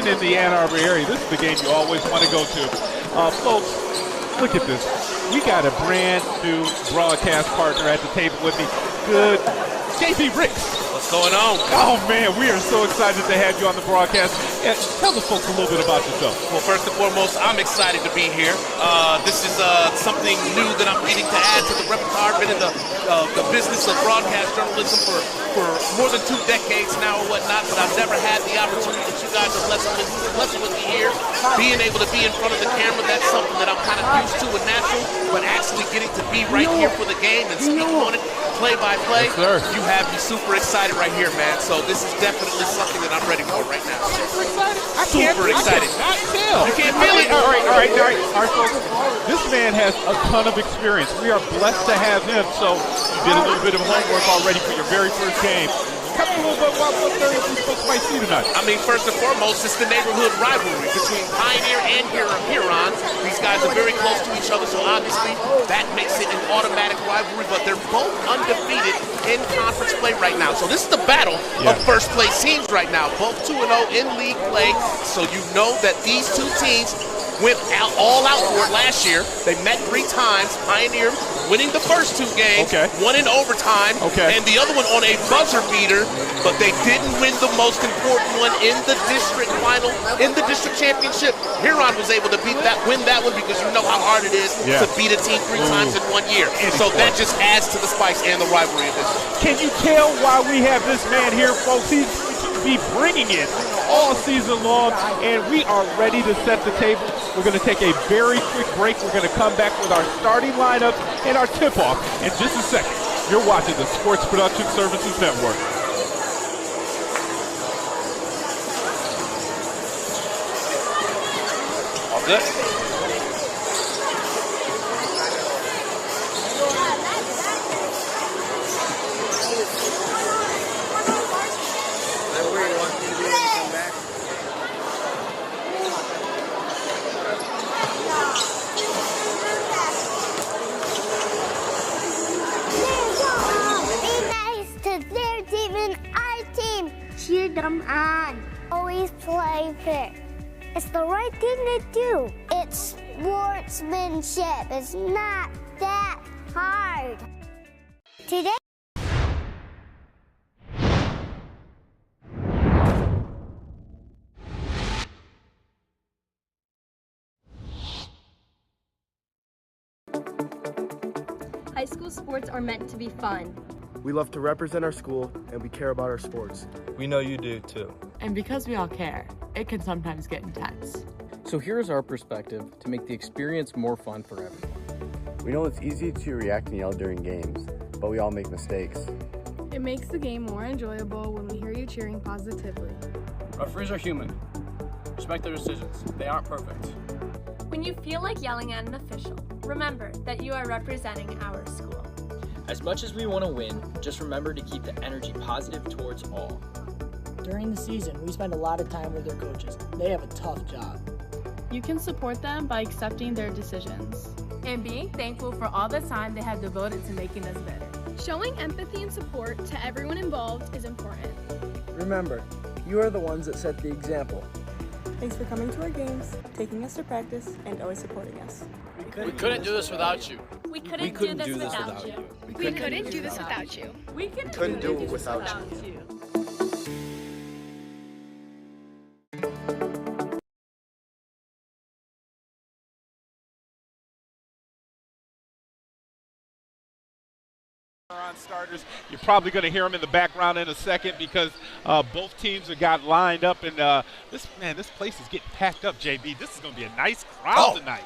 In the Ann Arbor area, this is the game you always want to go to. Folks, look at this. We got a brand new broadcast partner at the table with me. Good. JB Ricks. What's going on? Oh, man, we are so excited to have you on the broadcast. And tell the folks a little bit about yourself. Well, first and foremost, I'm excited to be here. This is something new that I'm needing to add to the repertoire. I've been in the business of broadcast journalism for more than 2 decades now or whatnot, but I've never had the opportunity that you guys are blessing with me here. Being able to be in front of the camera, that's something that I'm kind of used to and natural, but actually getting to be right here for the game and speak on it play by play, you have me super excited right here, man. So this is definitely something that I'm ready for right now. Super excited? Super excited. I can't tell. You can't feel it? All right, folks. This man has a ton of experience. We are blessed to have him. So you did a little bit of homework already for your very first game. Tell me a little bit about what these folks might see tonight. I mean, first and foremost, it's the neighborhood rivalry between Pioneer and Huron. These guys are very close to each other, so obviously that makes it an automatic rivalry, but they're both undefeated in conference play right now. So this is the battle of first place teams right now, both 2-0 in league play. So you know that these two teams went all out for it last year. They met 3 times. Pioneer winning the first 2 games, one in overtime, and the other one on a buzzer beater, but they didn't win the most important one in the district final, in the district championship. Huron was able to win that one because you know how hard it is to beat a team 3 times in 1 year. So that just adds to the spice and the rivalry of this one. Can you tell why we have this man here, folks? He's be bringing it all season long, and we are ready to set the table. We're going to take a very quick break. We're going to come back with our starting lineup and our tip-off in just a second. You're watching the Sports Production Services Network. All good? Cheer them on. Always play fair. It's the right thing to do. It's sportsmanship. It's not that hard. Today, high school sports are meant to be fun. We love to represent our school, and we care about our sports. We know you do, too. And because we all care, it can sometimes get intense. So here's our perspective to make the experience more fun for everyone. We know it's easy to react and yell during games, but we all make mistakes. It makes the game more enjoyable when we hear you cheering positively. Referees are human. Respect their decisions. They aren't perfect. When you feel like yelling at an official, remember that you are representing our school. As much as we want to win, just remember to keep the energy positive towards all. During the season, we spend a lot of time with their coaches. They have a tough job. You can support them by accepting their decisions. And being thankful for all the time they have devoted to making us better. Showing empathy and support to everyone involved is important. Remember, you are the ones that set the example. Thanks for coming to our games, taking us to practice, and always supporting us. We couldn't do this without you. We couldn't do this without you. We couldn't do this without you. We couldn't do it without you. Starters. You're probably going to hear them in the background in a second because both teams have got lined up, and this place is getting packed up, JB. This is going to be a nice crowd tonight.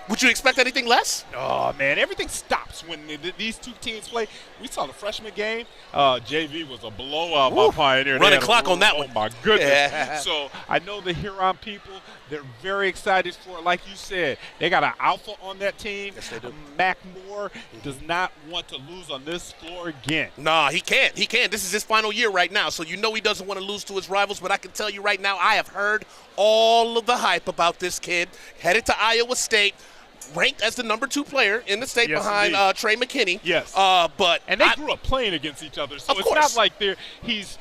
Would you expect anything less? Oh, man, everything stops when these two teams play. We saw the freshman game. JV was a blowout by Pioneer. Running clock on that one. Oh, my goodness. Yeah. So I know the Huron people, they're very excited for it. Like you said, they got an alpha on that team. Yes, they do. Mac Moore does not want to lose on this floor again. Nah, he can't. He can't. This is his final year right now, so you know he doesn't want to lose to his rivals, but I can tell you right now, I have heard all of the hype about this kid. Headed to Iowa State. ranked as the #2 player in the state behind Trey McKinney. Yes. And they grew up playing against each other, so it's not like he's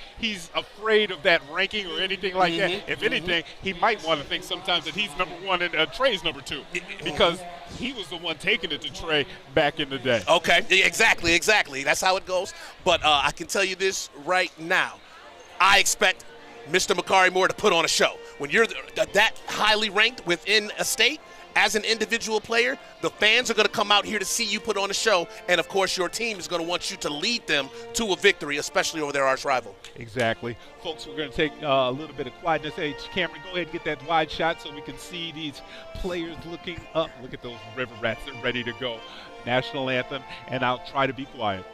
afraid of that ranking or anything like that. If anything, he might want to think sometimes that he's #1 and Trey's #2 because he was the one taking it to Trey back in the day. Okay, exactly. That's how it goes. But I can tell you this right now. I expect Mr. Makari Moore to put on a show. When you're that highly ranked within a state, as an individual player, the fans are going to come out here to see you put on a show, and of course your team is going to want you to lead them to a victory, especially over their arch rival. Exactly. Folks, we're going to take a little bit of quietness. Hey, Cameron, go ahead and get that wide shot so we can see these players looking up. Look at those River Rats. They're ready to go. National anthem, and I'll try to be quiet.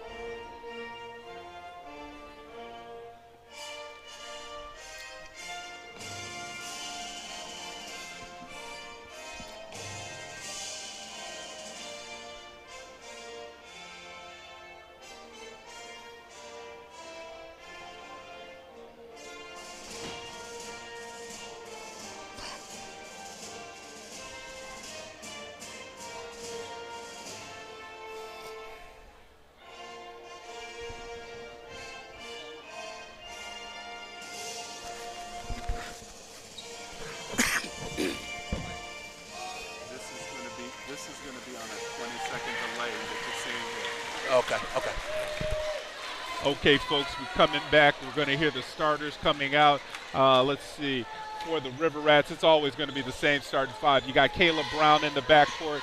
Okay, folks, we're coming back. We're going to hear the starters coming out. Let's see. For the River Rats, it's always going to be the same starting five. You got Caleb Brown in the backcourt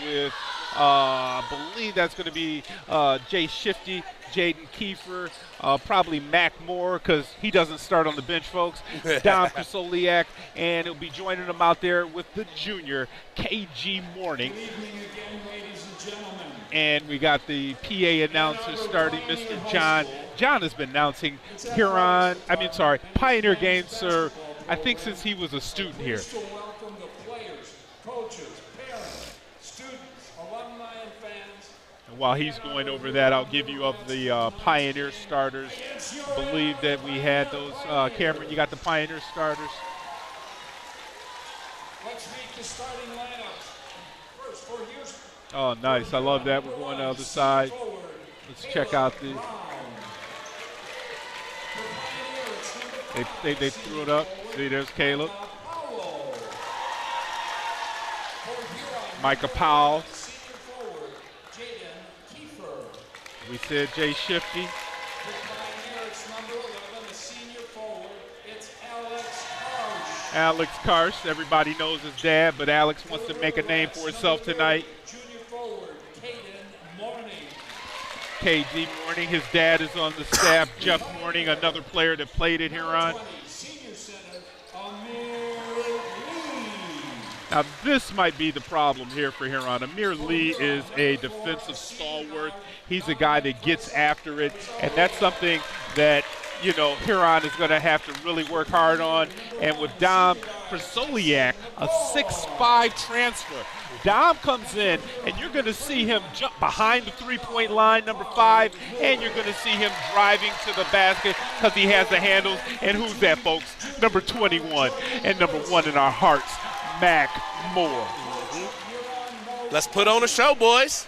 with, I believe that's going to be Jay Shifty, Jaden Kiefer, probably Mac Moore because he doesn't start on the bench, folks. Don Krasoliak, and he'll be joining them out there with the junior, KG Morning. And we got the PA announcer starting, Mr. John. John has been announcing Pioneer games, sir, I think since he was a student here. Welcome the players, coaches, parents, students, alumni, and fans. And while he's going over that, I'll give you of the Pioneer starters. I believe that we had those. Cameron, you got the Pioneer starters? Let's meet the starting lineups. First for Houston. Oh, nice. I love that. We're going to the other side. Let's check out the. They threw it up. See, there's Caleb. Micah Powell. We said Jay Shifty. Alex Karsh. Everybody knows his dad, but Alex wants to make a name for himself tonight. KG Morning, his dad is on the staff. Jeff Morning, another player that played at Huron. Now this might be the problem here for Huron. Amir Lee is a defensive stalwart. He's a guy that gets after it, and that's something that, you know, Huron is going to have to really work hard on. And with Dom Krasoliak, a 6'5" transfer, Dom comes in, and you're going to see him jump behind the three-point line, number 5, and you're going to see him driving to the basket because he has the handles. And who's that, folks? Number 21 and number 1 in our hearts, Mac Moore. Let's put on a show, boys.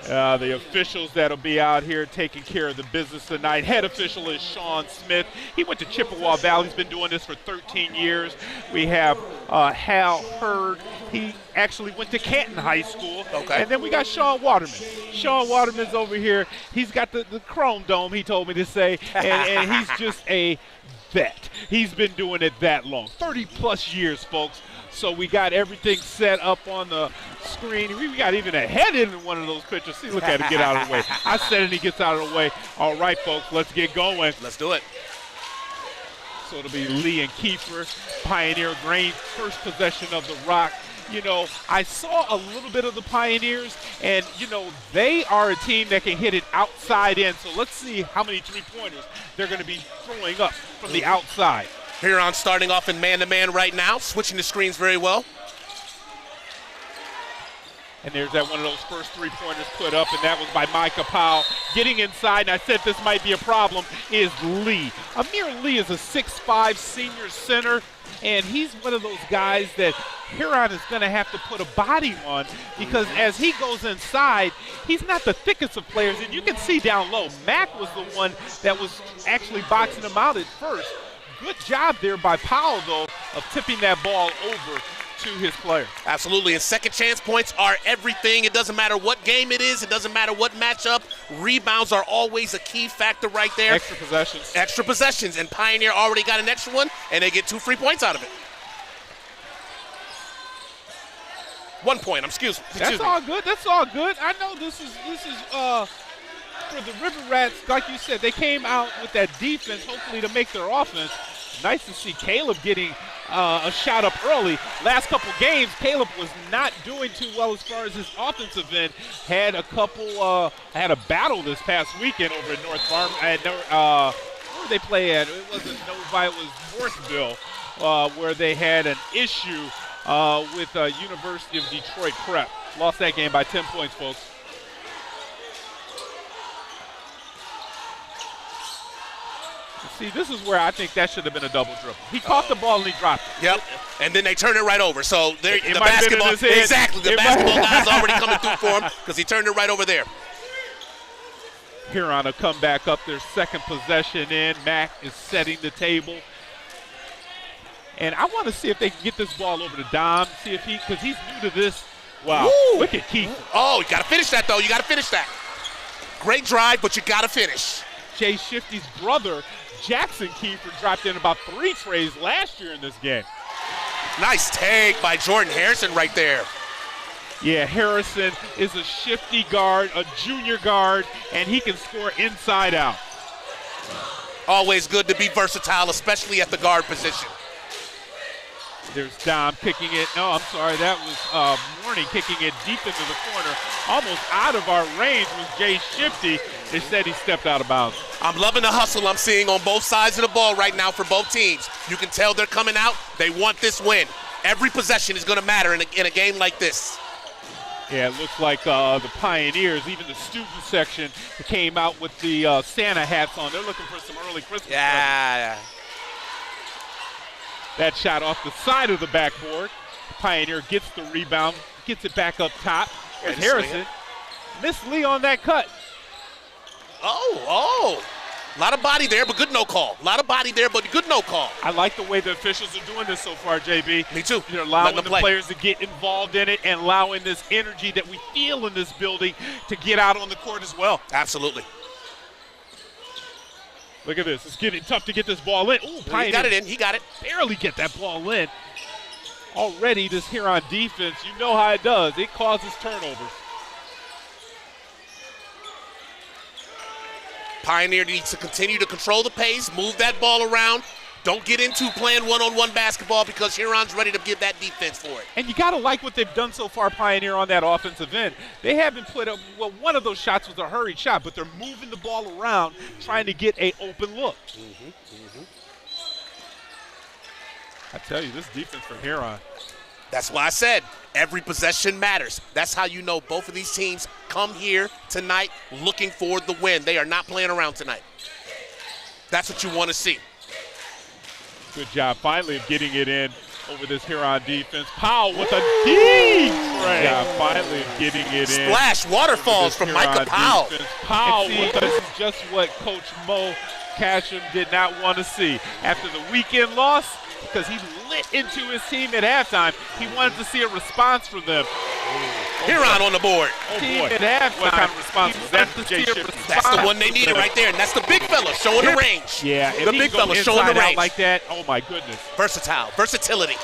The officials that'll be out here taking care of the business tonight. Head official is Sean Smith. He went to Chippewa Valley. He's been doing this for 13 years. We have Hal Hurd. He actually went to Canton High School. Okay. And then we got Sean Waterman. Sean Waterman's over here. He's got the chrome dome, he told me to say, and he's just a vet. He's been doing it that long. 30-plus years, folks. So we got everything set up on the screen. We got even a head in one of those pictures. See, look at him get out of the way. I said it, he gets out of the way. All right, folks, let's get going. Let's do it. So it'll be Lee and Kiefer, Pioneer Grain, first possession of the rock. You know, I saw a little bit of the Pioneers, and, you know, they are a team that can hit it outside in. So let's see how many three-pointers they're going to be throwing up from the outside. Huron starting off in man-to-man right now, switching the screens very well. And there's that one of those first three-pointers put up, and that was by Micah Powell. Getting inside, and I said this might be a problem, is Lee. Amir Lee is a 6'5" senior center, and he's one of those guys that Huron is going to have to put a body on because as he goes inside, he's not the thickest of players, and you can see down low. Mack was the one that was actually boxing him out at first. Good job there by Powell, though, of tipping that ball over to his player. Absolutely, and second chance points are everything. It doesn't matter what game it is. It doesn't matter what matchup. Rebounds are always a key factor right there. Extra possessions. Extra possessions, and Pioneer already got an extra one, and they get 2 free points out of it. 1 point, excuse me. That's all good. That's all good. I know this is for the River Rats, like you said, they came out with that defense, hopefully to make their offense. Nice to see Caleb getting a shot up early. Last couple games, Caleb was not doing too well as far as his offensive end. Had a battle this past weekend over at North Farm. Where did they play at? It wasn't Novi, it was Northville, where they had an issue with University of Detroit Prep. Lost that game by 10 points, folks. See, this is where I think that should have been a double dribble. He caught the ball and he dropped it. Yep, and then they turned it right over. So the basketball, exactly, the basketball guy's already coming through for him because he turned it right over there. Huron will come back up their second possession in. Mack is setting the table. And I want to see if they can get this ball over to Dom, see if because he's new to this. Wow, Woo. Look at Keith. Oh, you got to finish that, though. You got to finish that. Great drive, but you got to finish. Jay Shifty's brother, Jackson Kiefer, dropped in about 3 trays last year in this game. Nice take by Jordan Harrison right there. Yeah, Harrison is a shifty guard, a junior guard, and he can score inside out. Always good to be versatile, especially at the guard position. There's Dom kicking it. No, I'm sorry, that was Morning kicking it deep into the corner. Almost out of our range was Jay Shifty. Instead, he stepped out of bounds. I'm loving the hustle I'm seeing on both sides of the ball right now for both teams. You can tell they're coming out. They want this win. Every possession is going to matter in a game like this. Yeah, it looks like the Pioneers, even the student section, came out with the Santa hats on. They're looking for some early Christmas presents. That shot off the side of the backboard. Pioneer gets the rebound, gets it back up top. There's Harrison. Missed Lee on that cut. Oh. A lot of body there, but good no call. A lot of body there, but good no call. I like the way the officials are doing this so far, JB. Me too. They're allowing the players to get involved in it and allowing this energy that we feel in this building to get out on the court as well. Absolutely. Look at this. It's getting tough to get this ball in. Ooh, Pioneer. He got it in. He got it. Barely get that ball in. Already, this Huron defense, you know how it does. It causes turnovers. Pioneer needs to continue to control the pace, move that ball around. Don't get into playing one-on-one basketball because Huron's ready to give that defense for it. And you got to like what they've done so far, Pioneer, on that offensive end. They haven't put up, well, one of those shots was a hurried shot, but they're moving the ball around, trying to get an open look. I tell you, this defense for Huron. That's why I said every possession matters. That's how you know both of these teams come here tonight looking for the win. They are not playing around tonight. That's what you want to see. Good job finally of getting it in over this Huron defense. Powell with a deep tray. Yeah, finally of getting it in. Splash waterfalls from Micah Powell. Powell with this is just what Coach Mo Casham did not want to see. After the weekend loss, because he lit into his team at halftime, he wanted to see a response from them. Huron on the board. Oh boy, what kind of response was that to Jay Shifty? That's the one they needed right there, and that's the big fella showing the range. Yeah, the big fella showing the range. Like that, oh my goodness. Versatility.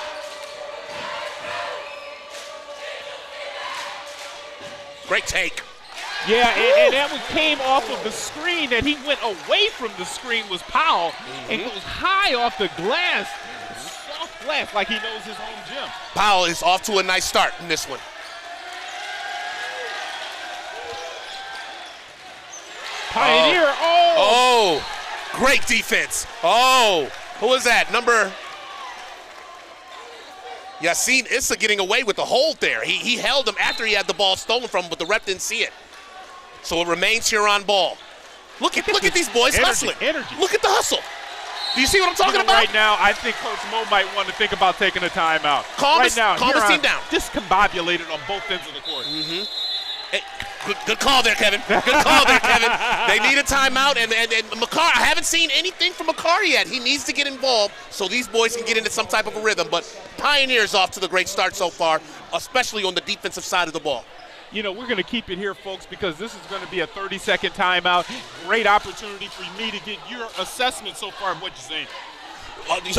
Great take. Yeah, and that one came off of the screen, and he went away from the screen was Powell, and goes high off the glass, soft glass, like he knows his home gym. Powell is off to a nice start in this one. Pioneer, oh, great defense. Oh, who was that? Yassine Issa getting away with the hold there. He held him after he had the ball stolen from him, but the ref didn't see it. So it remains Huron ball. Look at these boys hustling. Look at the hustle. Do you see what I'm talking about? Right now, I think Coach Mo might want to think about taking a timeout. Calm his team down. Discombobulated on both ends of the court. Hey, good call there, Kevin. Good call there, Kevin. They need a timeout, and McCarr, I haven't seen anything from McCarr yet. He needs to get involved so these boys can get into some type of a rhythm. But Pioneers off to the great start so far, especially on the defensive side of the ball. You know, we're going to keep it here, folks, because this is going to be a 30-second timeout. Great opportunity for me to get your assessment so far of what you're saying.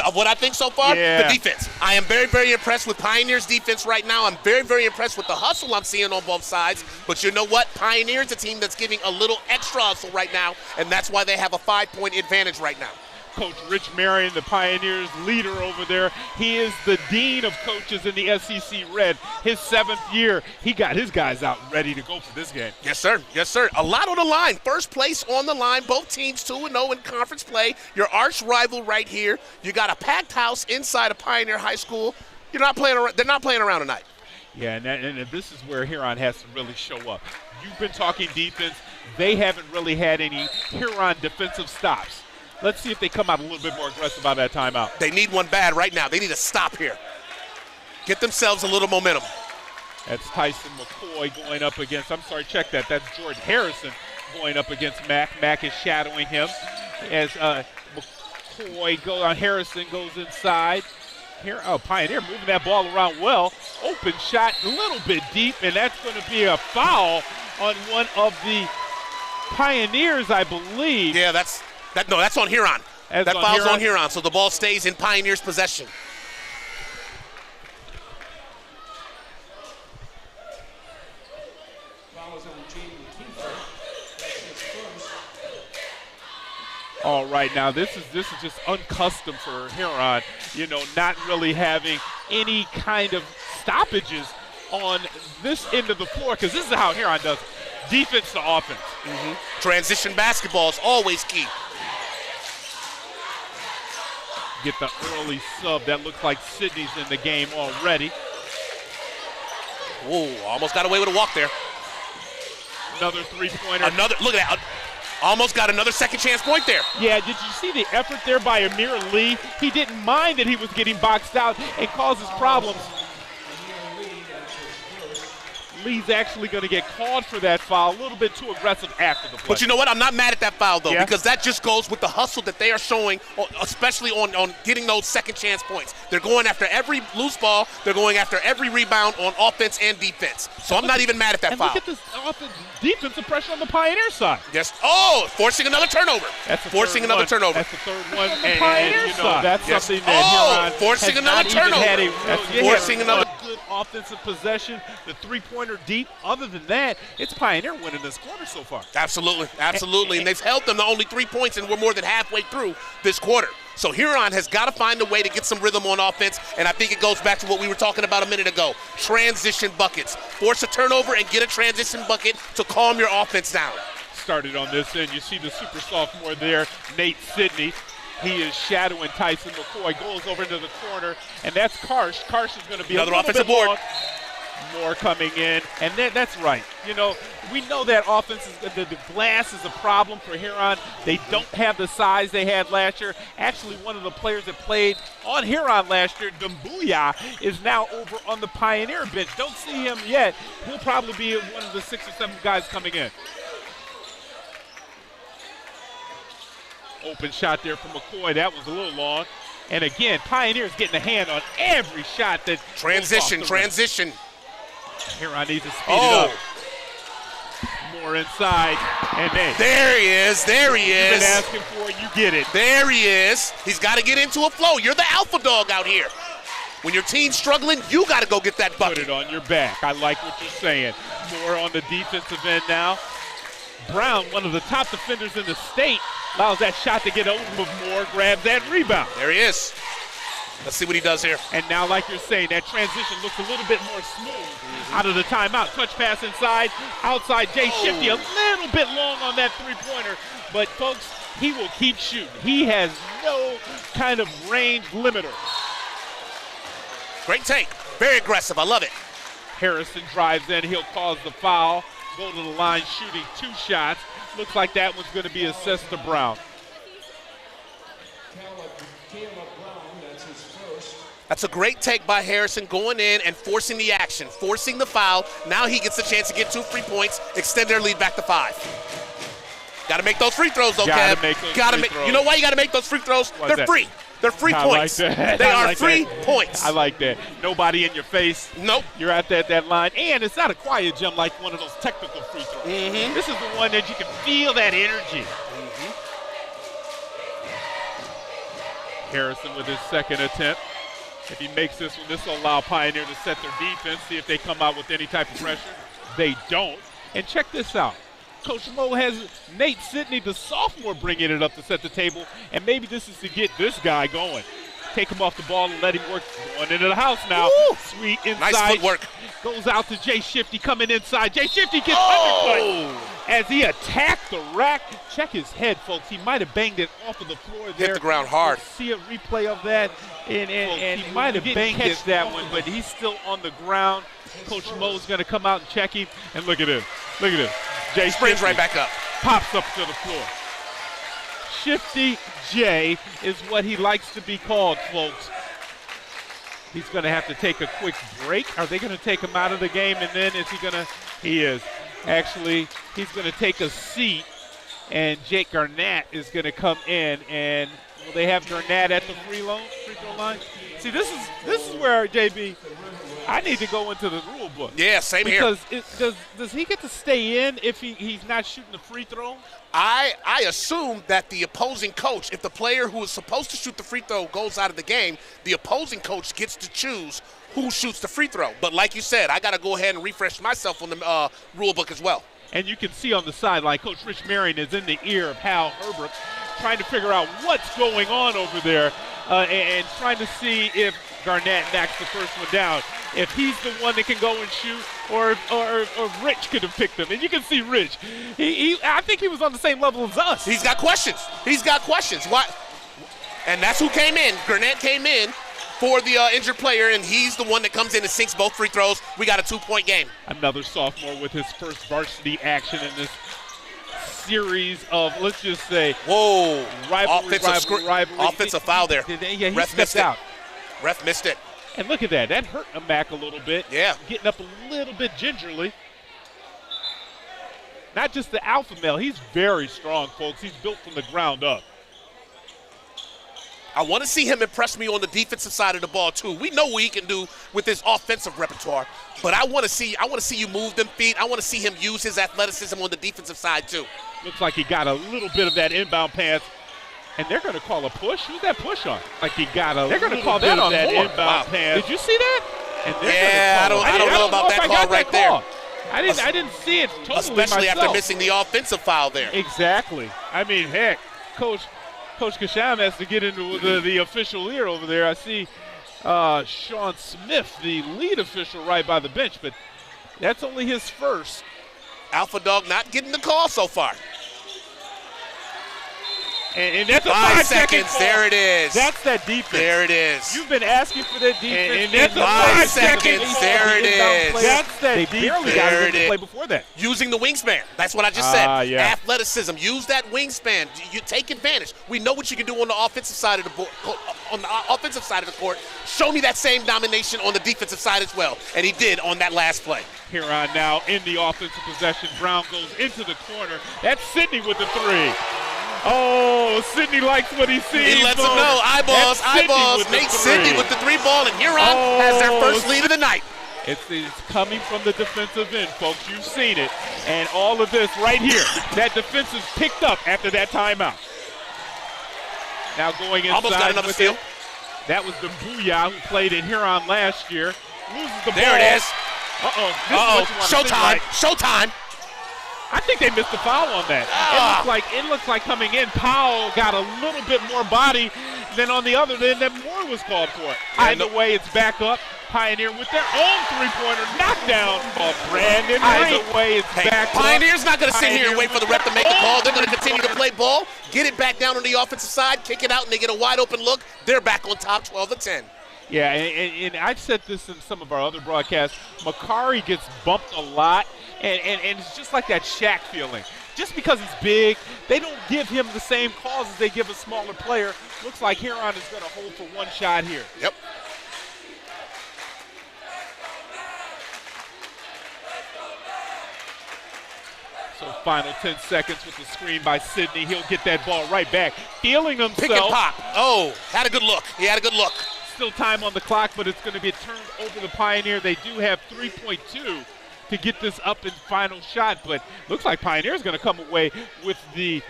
Of what I think so far? Yeah. The defense. I am very, very impressed with Pioneers' defense right now. I'm very, very impressed with the hustle I'm seeing on both sides. But you know what? Pioneers, a team that's giving a little extra hustle right now, and that's why they have a 5-point advantage right now. Coach Rich Marion, the Pioneers leader over there. He is the dean of coaches in the SEC Red. His 7th year, he got his guys out ready to go for this game. Yes, sir. Yes, sir. A lot on the line. First place on the line. Both teams 2-0 in conference play. Your arch rival right here. You got a packed house inside of Pioneer High School. You're not playing around. They're not playing around tonight. Yeah, and this is where Huron has to really show up. You've been talking defense. They haven't really had any Huron defensive stops. Let's see if they come out a little bit more aggressive out of that timeout. They need one bad right now. They need a stop here. Get themselves a little momentum. That's Tyson McCoy going up against, check that. That's Jordan Harrison going up against Mack. Mack is shadowing him as Harrison goes inside. Here, Pioneer moving that ball around well. Open shot, a little bit deep, and that's going to be a foul on one of the Pioneers, I believe. Yeah, that's on Huron. That foul's on Huron, so the ball stays in Pioneers' possession. All right, now this is just unaccustomed for Huron, not really having any kind of stoppages on this end of the floor, because this is how Huron does it. Defense to offense. Transition basketball is always key. Get the early sub. That looks like Sydney's in the game already. Whoa, almost got away with a walk there. Another three-pointer. Look at that. Almost got another second chance point there. Yeah, did you see the effort there by Amir Lee? He didn't mind that he was getting boxed out and causes problems. Lee's actually going to get called for that foul. A little bit too aggressive after the play. But you know what? I'm not mad at that foul, though, because that just goes with the hustle that they are showing, especially on getting those second chance points. They're going after every loose ball. They're going after every rebound on offense and defense. So I'm not even mad at that foul. Look at this defensive pressure on the Pioneer side. Yes. Forcing another turnover. Forcing another turnover. That's the third one. On the Pioneer side. That's something that Huron forcing another turnover. Forcing another good offensive possession. The three-pointer deep. Other than that, it's Pioneer winning this quarter so far. Absolutely. And they've held them to only 3 points, and we're more than halfway through this quarter. So Huron has got to find a way to get some rhythm on offense, and I think it goes back to what we were talking about a minute ago. Transition buckets. Force a turnover and get a transition bucket to calm your offense down. Started on this end. You see the super sophomore there, Nate Sidney. He is shadowing Tyson McCoy. Goes over into the corner, and that's Karsh. Karsh is going to be another a offensive board. Long. More coming in, and that's right. We know that offense the glass is a problem for Huron. They don't have the size they had last year. Actually, one of the players that played on Huron last year, Dumbuya, is now over on the Pioneer bench. Don't see him yet. He'll probably be one of the 6 or 7 guys coming in. Open shot there from McCoy. That was a little long. And again, Pioneers getting a hand on every shot that transition. Huron needs to speed it up. More inside, and there he is. You've been asking for it, you get it. There he is. He's got to get into a flow. You're the alpha dog out here. When your team's struggling, you got to go get that bucket. Put it on your back. I like what you're saying. More on the defensive end now. Brown, one of the top defenders in the state, allows that shot to get over with Moore, grabs that rebound. There he is. Let's see what he does here. And now, like you're saying, that transition looks a little bit more smooth out of the timeout. Touch pass inside, outside. Jay Shifty a little bit long on that three-pointer. But, folks, he will keep shooting. He has no kind of range limiter. Great take. Very aggressive. I love it. Harrison drives in. He'll cause the foul. Go to the line shooting 2 shots. Looks like that one's going to be assessed to Brown. That's a great take by Harrison, going in and forcing the action, forcing the foul. Now he gets a chance to get 2 free points, extend their lead back to 5. Got to make those free throws, though, Kev. Got to make. You know why you got to make those free throws? They're free. They're free points. They are free points. I like that. Nobody in your face. Nope. You're at that line. And it's not a quiet jump like one of those technical free throws. Mm-hmm. This is the one that you can feel that energy. Mm-hmm. Harrison with his second attempt. If he makes this one, this will allow Pioneer to set their defense, see if they come out with any type of pressure. They don't. And check this out. Coach Mo has Nate Sidney, the sophomore, bringing it up to set the table, and maybe this is to get this guy going. Take him off the ball and let him work. Going into the house now. Woo! Sweet inside. Nice footwork. Goes out to Jay Shifty coming inside. Jay Shifty gets undercut as he attacked the rack. Check his head, folks. He might have banged it off of the floor there. Hit the ground hard. We'll see a replay of that. And he might have catch that one, but he's still on the ground. Coach Mo's going to come out and check him. And look at this. Look at this. Jay springs right back up. Pops up to the floor. Shifty J is what he likes to be called, folks. He's going to have to take a quick break. Are they going to take him out of the game? And then is he going to? He is. Actually, he's going to take a seat, and Jake Garnett is going to come in. And will they have Garnett at the free throw line? See, this is where, JB, I need to go into the rule book. Yeah, same here. Because does he get to stay in if he's not shooting the free throw? I assume that the opposing coach, if the player who is supposed to shoot the free throw goes out of the game, the opposing coach gets to choose who shoots the free throw. But like you said, I got to go ahead and refresh myself on the rule book as well. And you can see on the sideline, Coach Rich Marion is in the ear of Hal Herbert, trying to figure out what's going on over there and trying to see if Garnett knocks the first one down. If he's the one that can go and shoot, or if Rich could have picked him. And you can see Rich. I think he was on the same level as us. He's got questions. Why? And that's who came in. Garnett came in for the injured player, and he's the one that comes in and sinks both free throws. We got a 2-point game. Another sophomore with his first varsity action in this series of, let's just say, rivalry. Offensive foul there. He stepped out. Ref missed it. And look at that. That hurt him back a little bit. Yeah. Getting up a little bit gingerly. Not just the alpha male. He's very strong, folks. He's built from the ground up. I want to see him impress me on the defensive side of the ball, too. We know what he can do with his offensive repertoire, but I want to see you move them feet. I want to see him use his athleticism on the defensive side, too. Looks like he got a little bit of that inbound pass. And they're going to call a push. Who's that push on? Like he got a. They're going to call that on that inbound pass. Did you see that? And I don't know about that call right there. I didn't see it totally especially myself. After missing the offensive foul there. Exactly. I mean, heck, Coach Kasham has to get into the official ear over there. I see Sean Smith, the lead official, right by the bench, but that's only his first. Alpha Dog not getting the call so far. And that's a 5 seconds. There it is. That's that defense. There it is. You've been asking for that defense. And that's 5 seconds. There it is. That's that defense. They barely got it into play before that. Using the wingspan. That's what I just said. Yeah. Athleticism. Use that wingspan. You take advantage. We know what you can do on the offensive side of the board. On the offensive side of the court. Show me that same domination on the defensive side as well. And he did on that last play. Huron now in the offensive possession. Brown goes into the corner. That's Sidney with the 3. Oh, Sidney likes what he sees. He lets him know. Eyeballs. Nate Sidney with the 3 ball, and Huron has their first lead of the night. It's coming from the defensive end, folks. You've seen it. And all of this right here, that defense is picked up after that timeout. Now going inside. Almost got another steal. That was the Booyah who played in Huron last year. Loses the ball. There it is. Showtime. Showtime. I think they missed the foul on that. It looks like coming in, Powell got a little bit more body than on the other end that more was called for. Either way, it's back up. Pioneer with their own 3-pointer knockdown. Brandon. Either way, it's back up. Pioneer's not going to sit here and wait for the ref to make the call. They're going to continue to play ball, get it back down on the offensive side, kick it out, and they get a wide open look. They're back on top, 12-10. Yeah, and I've said this in some of our other broadcasts. Makari gets bumped a lot, and it's just like that Shaq feeling. Just because he's big, they don't give him the same calls as they give a smaller player. Looks like Huron is going to hold for one shot here. Yep. So final 10 seconds with the screen by Sidney. He'll get that ball right back. Feeling himself. Pick and pop. Oh, had a good look. He had a good look. Still time on the clock, but it's going to be turned over the Pioneer. They do have 3.2 to get this up in final shot, but looks like Pioneer is going to come away with the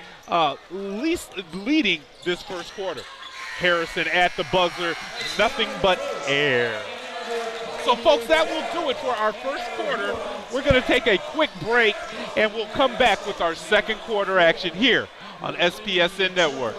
least leading this first quarter. Harrison at the buzzer, nothing but air. So, folks, that will do it for our first quarter. We're going to take a quick break, and we'll come back with our second quarter action here on SPSN Network.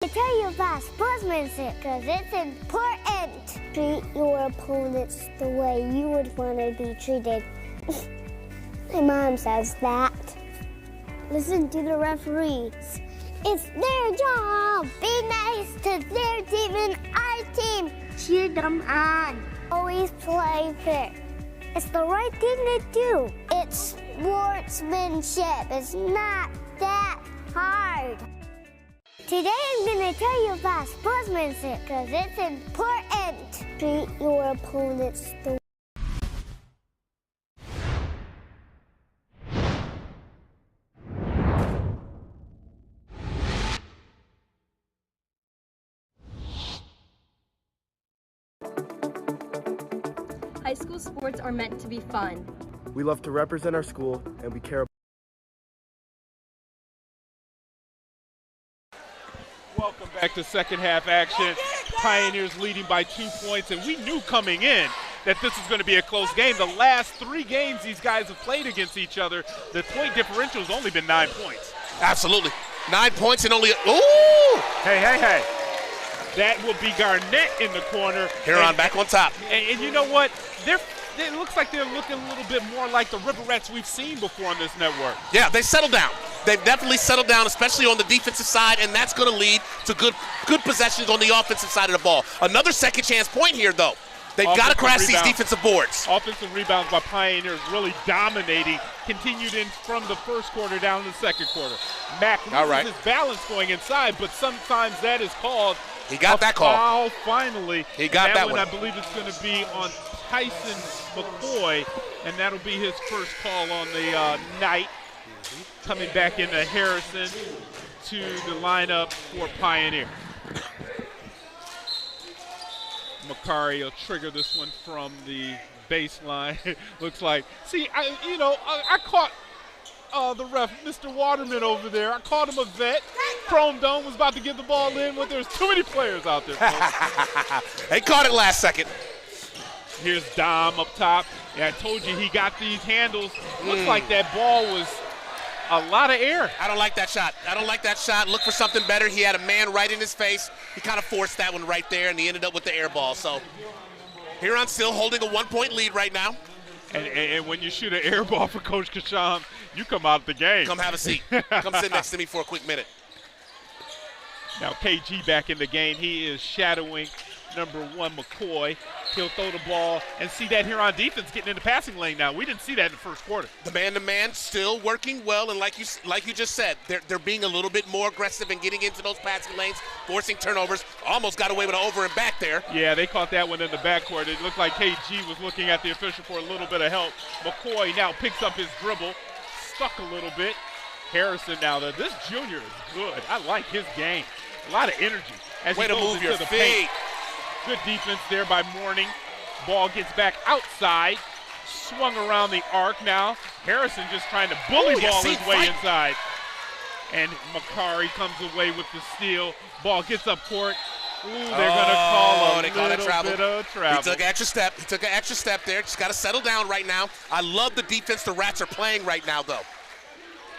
I tell you about sportsmanship because it's important. Treat your opponents the way you would want to be treated. My mom says that. Listen to the referees. It's their job. Be nice to their team and our team. Cheer them on. Always play fair. It's the right thing to do. It's sportsmanship. It's not that hard. Today I'm going to tell you about sportsmanship because it's important. Treat your opponents the way. High school sports are meant to be fun. We love to represent our school, and we care about. Welcome back to second half action. Pioneers leading by 2 points, and we knew coming in that this was going to be a close game. The last 3 games these guys have played against each other, the point differential has only been 9 points. Absolutely. 9 points and only, ooh! Hey. That will be Garnett in the corner. Huron back on top. And you know what? It looks like they're looking a little bit more like the Riverettes we've seen before on this network. Yeah, they settled down. They've definitely settled down, especially on the defensive side, and that's going to lead to good possessions on the offensive side of the ball. Another second chance point here, though. They've got to crash these defensive boards. Offensive rebounds by Pioneers really dominating. Continued in from the first quarter down to the second quarter. Mack loses his balance going inside, but sometimes that is called He got that call. Foul finally. He got that one. I believe it's going to be on Tyson McCoy, and that'll be his first call on the night. Coming back into Harrison to the lineup for Pioneer. Makari will trigger this one from the baseline. Looks like. See, I caught the ref, Mr. Waterman over there. I called him a vet. Chrome Dome was about to get the ball in, but there's too many players out there. They caught it last second. Here's Dom up top. Yeah, I told you he got these handles. Looks like that ball was a lot of air. I don't like that shot. Look for something better. He had a man right in his face. He kind of forced that one right there, and he ended up with the air ball. So Huron still holding a 1-point lead right now. And when you shoot an air ball for Coach Kasham, you come out of the game. Come have a seat. Come sit next to me for a quick minute. Now KG back in the game. He is shadowing number 1 McCoy. He'll throw the ball and see that Huron defense getting in the passing lane now. We didn't see that in the first quarter. The man-to-man still working well, and like you just said, they're being a little bit more aggressive and getting into those passing lanes, forcing turnovers. Almost got away with an over and back there. Yeah, they caught that one in the backcourt. It looked like KG was looking at the official for a little bit of help. McCoy now picks up his dribble, stuck a little bit. Harrison now, this junior is good. I like his game. A lot of energy. Way to move your feet. Good defense there by Mourning. Ball gets back outside. Swung around the arc now. Harrison just trying to bully ball his way inside. And Makari comes away with the steal. Ball gets up court. Ooh, they're going to call a little bit of travel. He took an extra step there. Just got to settle down right now. I love the defense the Rats are playing right now, though.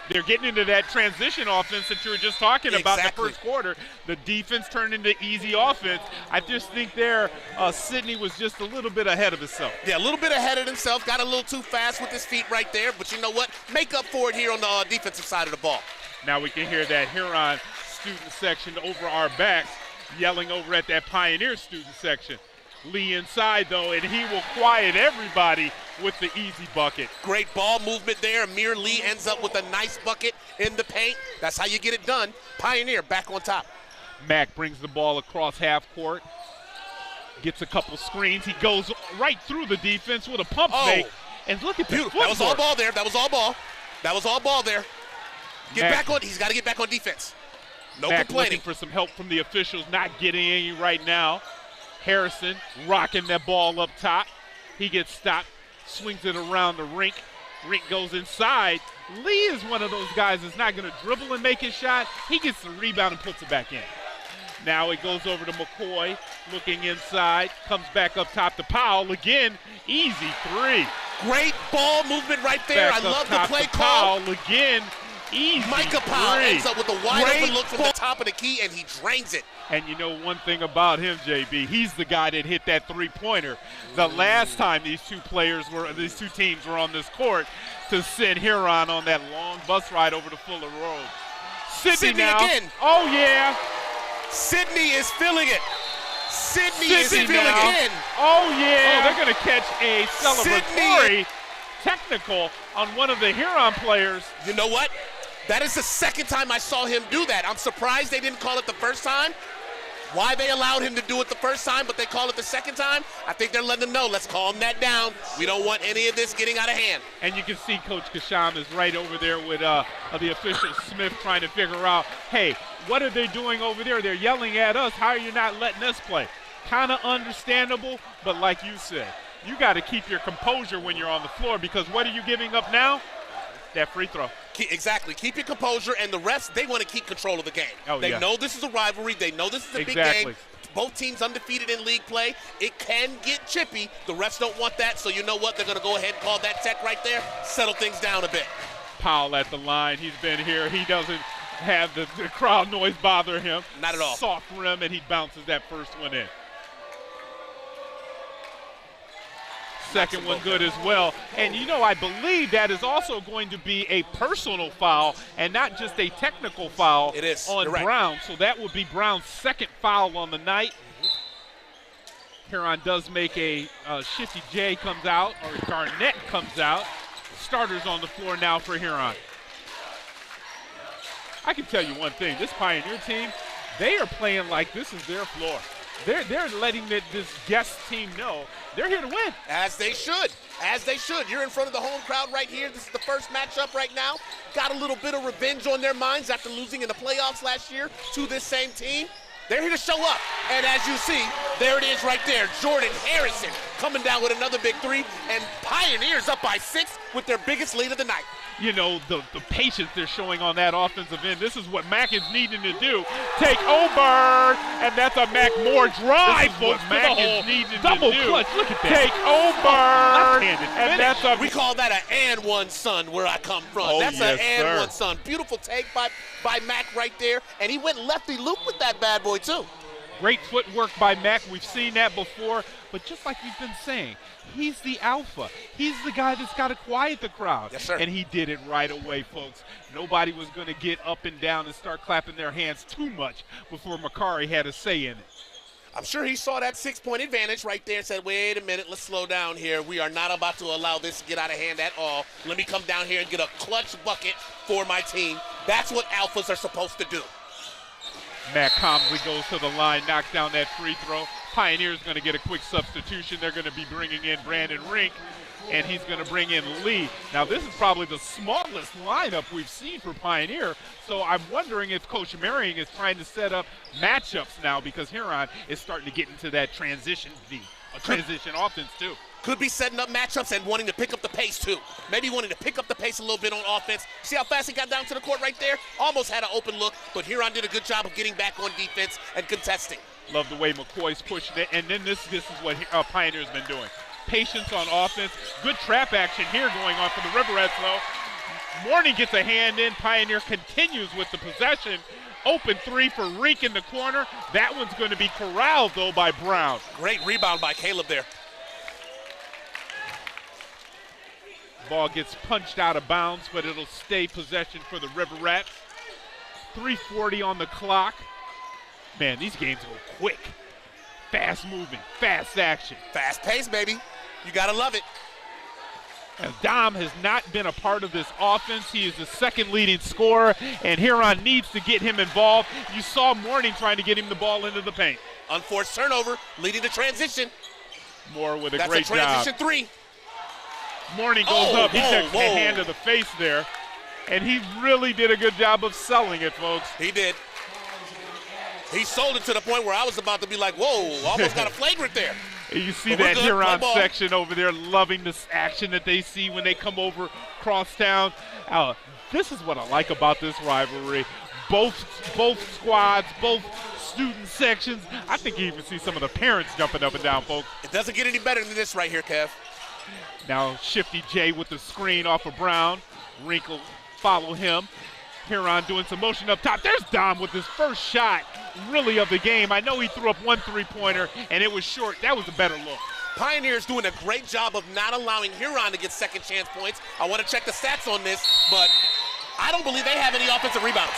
They're getting into that transition offense that you were just talking about in the first quarter. The defense turned into easy offense. I just think there, Sidney was just a little bit ahead of himself. Yeah, a little bit ahead of himself. Got a little too fast with his feet right there. But you know what? Make up for it here on the defensive side of the ball. Now we can hear that Huron student section over our backs yelling over at that Pioneer student section. Lee inside, though, and he will quiet everybody with the easy bucket. Great ball movement there. Amir Lee ends up with a nice bucket in the paint. That's how you get it done. Pioneer back on top. Mack brings the ball across half court, gets a couple screens. He goes right through the defense with a pump fake. And look at that. That was all ball there. That was all ball. That was all ball there. Get back on. He's got to get back on defense. No Mack complaining. Looking for some help from the officials, not getting any right now. Harrison rocking that ball up top. He gets stopped, swings it around the rink. Rink goes inside. Lee is one of those guys that's not going to dribble and make his shot. He gets the rebound and puts it back in. Now it goes over to McCoy, looking inside, comes back up top to Powell again. Easy three. Great ball movement right there. Back I love the play call. Powell again. Easy Micah Powell three. ends up with a wide open look from the top of the key, and he drains it. And you know one thing about him, JB, he's the guy that hit that three-pointer. The last time these two teams were on this court to send Huron on that long bus ride over to Fuller Road. Sidney now. Again. Oh, yeah. Sidney is feeling it. Sidney is feeling it. Oh, yeah. Oh, they're going to catch a celebratory technical on one of the Huron players. You know what? That is the second time I saw him do that. I'm surprised they didn't call it the first time. Why they allowed him to do it the first time, but they call it the second time, I think they're letting them know, let's calm that down. We don't want any of this getting out of hand. And you can see Coach Kasham is right over there with the official Smith trying to figure out, hey, what are they doing over there? They're yelling at us. How are you not letting us play? Kind of understandable, but like you said, you got to keep your composure when you're on the floor, because what are you giving up now? That free throw. Exactly. Keep your composure, and the refs, they want to keep control of the game. They know this is a rivalry. They know this is a big game. Both teams undefeated in league play. It can get chippy. The refs don't want that, so you know what? They're going to go ahead and call that tech right there, settle things down a bit. Powell at the line. He's been here. He doesn't have the crowd noise bother him. Not at all. Soft rim, and he bounces that first one in. Second one good as well. And, you know, I believe that is also going to be a personal foul and not just a technical foul on Brown. So that would be Brown's second foul on the night. Huron does make a Shifty J comes out, or Garnett comes out. Starters on the floor now for Huron. I can tell you one thing. This Pioneer team, they are playing like this is their floor. They're letting this guest team know they're here to win. As they should. As they should. You're in front of the home crowd right here. This is the first matchup right now. Got a little bit of revenge on their minds after losing in the playoffs last year to this same team. They're here to show up. And as you see, there it is right there. Jordan Harrison coming down with another big three. And Pioneers up by 6 with their biggest lead of the night. You know, the patience they're showing on that offensive end. This is what Mack is needing to do. Take over, and that's a Mack Moore drive. This is what Mack is needing to do. Double clutch, look at that. Take over, and that's a... We call that an and one son where I come from. Oh, that's yes, an and one son. Beautiful take by Mack right there, and he went lefty loop with that bad boy too. Great footwork by Mack. We've seen that before, but just like we've been saying, he's the alpha. He's the guy that's got to quiet the crowd. Yes, sir. And he did it right away, folks. Nobody was going to get up and down and start clapping their hands too much before Makari had a say in it. I'm sure he saw that 6-point advantage right there and said, wait a minute, let's slow down here. We are not about to allow this to get out of hand at all. Let me come down here and get a clutch bucket for my team. That's what alphas are supposed to do. Matt calmly goes to the line, knocks down that free throw. Pioneer's going to get a quick substitution. They're going to be bringing in Brandon Rink, and he's going to bring in Lee. Now, this is probably the smallest lineup we've seen for Pioneer, so I'm wondering if Coach Marion is trying to set up matchups now, because Huron is starting to get into that transition offense too. Could be setting up matchups and wanting to pick up the pace too. Maybe wanting to pick up the pace a little bit on offense. See how fast he got down to the court right there? Almost had an open look, but Huron did a good job of getting back on defense and contesting. Love the way McCoy's pushing it, and then this is what Pioneer's been doing. Patience on offense. Good trap action here going on for the Riverettes, though. Mourning gets a hand in. Pioneer continues with the possession. Open three for Reek in the corner. That one's going to be corralled, though, by Brown. Great rebound by Caleb there. Ball gets punched out of bounds, but it'll stay possession for the River Rats. 3:40 on the clock. Man, these games go quick. Fast moving, fast action. Fast pace, baby. You gotta love it. And Dom has not been a part of this offense. He is the second leading scorer, and Huron needs to get him involved. You saw Mourning trying to get him the ball into the paint. Unforced turnover, leading to transition. Moore with a That's great job. That's a transition three. Mourning goes up. He took a hand to the face there, and he really did a good job of selling it, folks. He did. He sold it to the point where I was about to be like, whoa, almost got a flagrant there. You see that Huron section over there loving this action that they see when they come over crosstown. This is what I like about this rivalry. Both squads, both student sections. I think you even see some of the parents jumping up and down, folks. It doesn't get any better than this right here, Kev. Now Shifty J with the screen off of Brown. Wrinkle follow him. Huron doing some motion up top. There's Dom with his first shot, really, of the game. I know he threw up one three-pointer, and it was short. That was a better look. Pioneer's doing a great job of not allowing Huron to get second chance points. I want to check the stats on this, but I don't believe they have any offensive rebounds.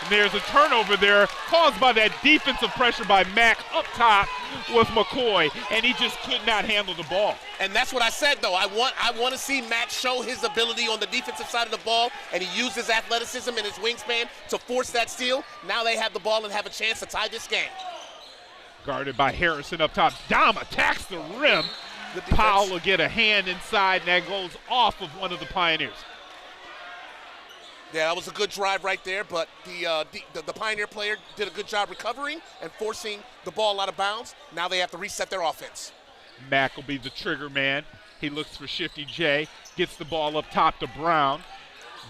And there's a turnover there caused by that defensive pressure by Mack up top with McCoy, and he just could not handle the ball. And that's what I said, though. I want to see Mack show his ability on the defensive side of the ball, and he used his athleticism and his wingspan to force that steal. Now they have the ball and have a chance to tie this game. Guarded by Harrison up top. Dom attacks the rim. Powell will get a hand inside, and that goes off of one of the Pioneers. Yeah, that was a good drive right there, but the Pioneer player did a good job recovering and forcing the ball out of bounds. Now they have to reset their offense. Mack will be the trigger man. He looks for Shifty J, gets the ball up top to Brown.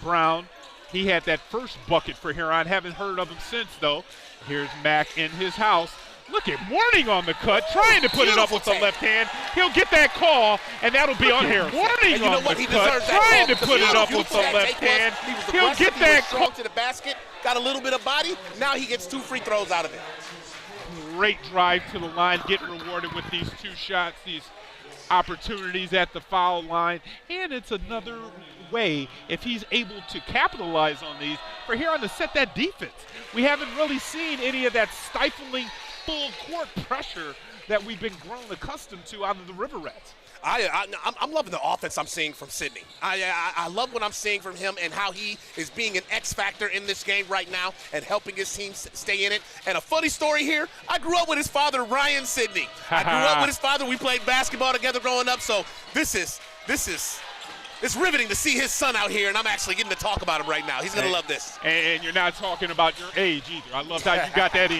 Brown, he had that first bucket for Huron. Haven't heard of him since, though. Here's Mack in his house. Look at Mourning on the cut, trying to put it up with the left hand. He'll get that call, and that'll be on Harrison. Mourning on the cut, trying to put it up with the left hand. He'll get that call. To the basket, got a little bit of body. Now he gets 2 free throws out of it. Great drive to the line, getting rewarded with these 2 shots, these opportunities at the foul line. And it's another way, if he's able to capitalize on these, for Huron to set that defense. We haven't really seen any of that stifling full court pressure that we've been grown accustomed to out of the River Rats. I'm loving the offense I'm seeing from Sidney. I love what I'm seeing from him and how he is being an X factor in this game right now and helping his team stay in it. And a funny story here, I grew up with his father, Ryan Sidney. I grew up with his father. We played basketball together growing up, so it's riveting to see his son out here, and I'm actually getting to talk about him right now. He's going to love this. And you're not talking about your age either. I love how you got that in.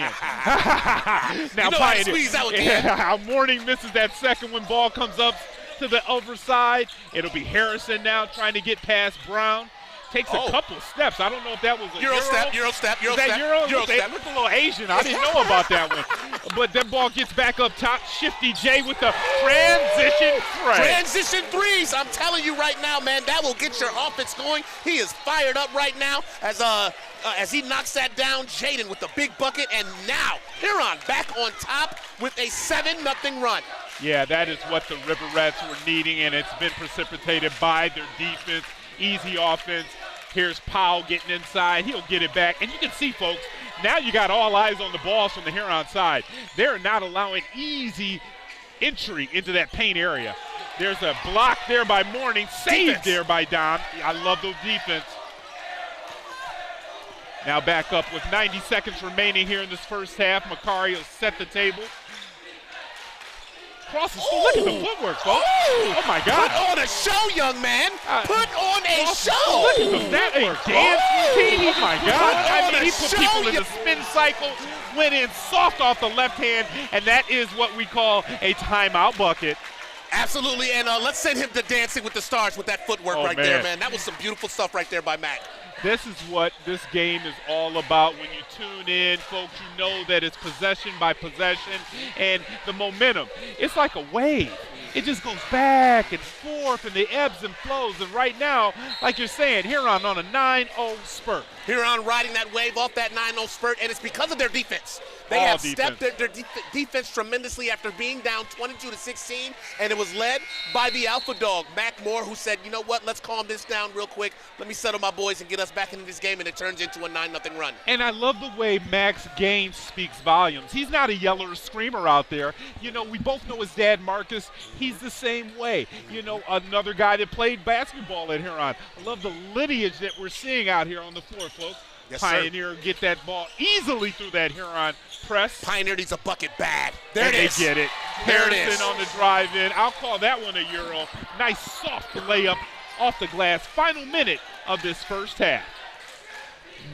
Now, you know how to squeeze that one in. How Mourning misses that second when ball comes up to the overside. It'll be Harrison now trying to get past Brown. Takes a couple steps. I don't know if that was a Euro step. Euro step. It looked a little Asian. I didn't know about that one. But that ball gets back up top. Shifty J with the transition three. Transition threes. I'm telling you right now, man, that will get your offense going. He is fired up right now as he knocks that down. Jaden with the big bucket, and now Huron back on top with a 7-0 run. Yeah, that is what the River Rats were needing, and it's been precipitated by their defense. Easy offense. Here's Powell getting inside. He'll get it back. And you can see, folks, now you got all eyes on the balls from the Huron side. They're not allowing easy entry into that paint area. There's a block there by Mourning, saved there by Dom. I love those defense. Now back up with 90 seconds remaining here in this first half. Macari will set the table. Crosses. Look at the footwork, folks. Oh, my God. Put on a show, young man. Put on a show. Look at that dance routine. Oh, my God. I mean, he put people in the spin cycle, went in soft off the left hand, and that is what we call a timeout bucket. Absolutely, and let's send him to Dancing with the Stars with that footwork there, man. That was some beautiful stuff right there by Mack. This is what this game is all about. When you tune in, folks, you know that it's possession by possession and the momentum. It's like a wave. it just goes back and forth and the ebbs and flows. And right now, like you're saying, Huron on a 9-0 spurt. Huron riding that wave off that 9-0 spurt, and it's because of their defense. They have stepped their defense tremendously after being down 22-16, and it was led by the alpha dog, Mac Moore, who said, you know what, let's calm this down real quick. Let me settle my boys and get us back into this game, and it turns into a 9-0 run. And I love the way Mac's game speaks volumes. He's not a yeller or screamer out there. You know, we both know his dad, Marcus. He's the same way. You know, another guy that played basketball at Huron. I love the lineage that we're seeing out here on the floor, folks. Yes, Pioneer sir. Get that ball easily through that Huron press. Pioneer needs a bucket bad. There and it is. They get it. There it Harrison is. on the drive-in. I'll call that one a Euro. Nice soft layup off the glass. Final minute of this first half.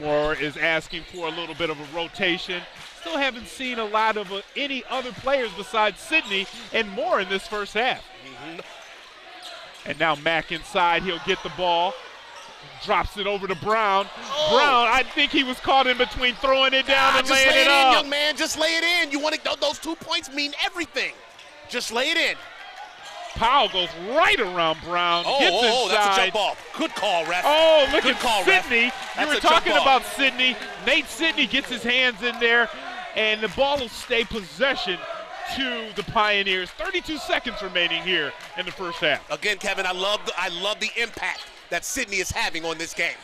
Moore is asking for a little bit of a rotation. Still haven't seen a lot of any other players besides Sidney and Moore in this first half. And now Mac inside. He'll get the ball. Drops it over to Brown. Oh. Brown, I think he was caught in between throwing it down and laying it up. Young man, just lay it in. You want to, those 2 points mean everything. Just lay it in. Powell goes right around Brown. Gets inside. That's a jump ball. Good call, ref. Oh, look Good at call, Sidney. ref. You were talking about Sidney. Nate Sidney gets his hands in there, and the ball will stay possession to the Pioneers. 32 seconds remaining here in the first half. Again, Kevin, I love the impact that Sidney is having on this game.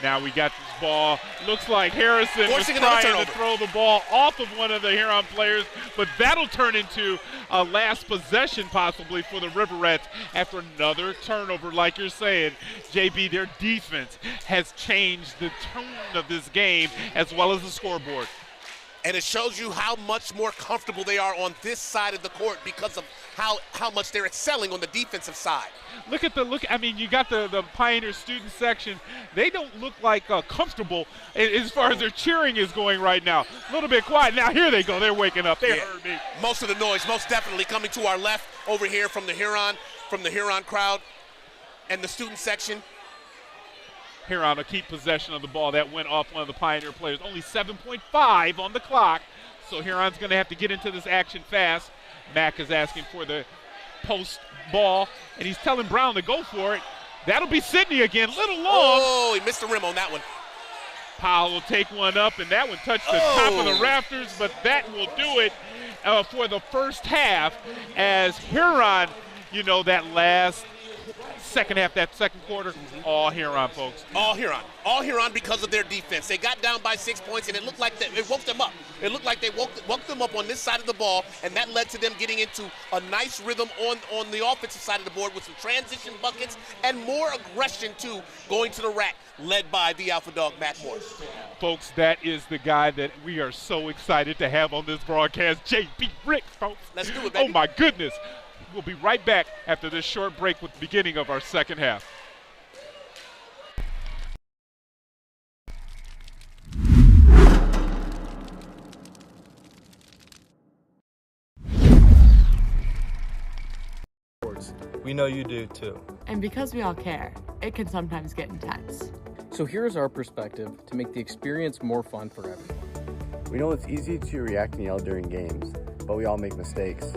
Now we got this ball. Looks like Harrison was Forcing another trying to turnover. throw the ball off of one of the Huron players, but that'll turn into a last possession possibly for the River Rats after another turnover. Like you're saying, JB, their defense has changed the tone of this game as well as the scoreboard. And it shows you how much more comfortable they are on this side of the court because of how much they're excelling on the defensive side. I mean, you got the Pioneer student section. They don't look like comfortable as far as their cheering is going right now. A little bit quiet. Now here they go. They're waking up. They heard me. Most of the noise, most definitely coming to our left over here from the Huron crowd and the student section. Huron will keep possession of the ball. That went off one of the Pioneer players. Only 7.5 on the clock, so Huron's going to have to get into this action fast. Mac is asking for the post ball, and he's telling Brown to go for it. That'll be Sidney again, little long. Oh, he missed the rim on that one. Powell will take one up, and that one touched the top of the rafters, but that will do it for the first half as Huron, you know, that last second half, that second quarter, all Huron, folks. All Huron because of their defense. They got down by 6 points, and it looked like it woke them up. It looked like they woke them up on this side of the ball, and that led to them getting into a nice rhythm on the offensive side of the board with some transition buckets and more aggression, too, going to the rack, led by the alpha dog, Mac Moore. Folks, that is the guy that we are so excited to have on this broadcast, JB Rick, folks. Let's do it, baby. Oh, my goodness. We'll be right back after this short break with the beginning of our second half. We know you do too. And because we all care, it can sometimes get intense. So here's our perspective to make the experience more fun for everyone. We know it's easy to react and yell during games, but we all make mistakes.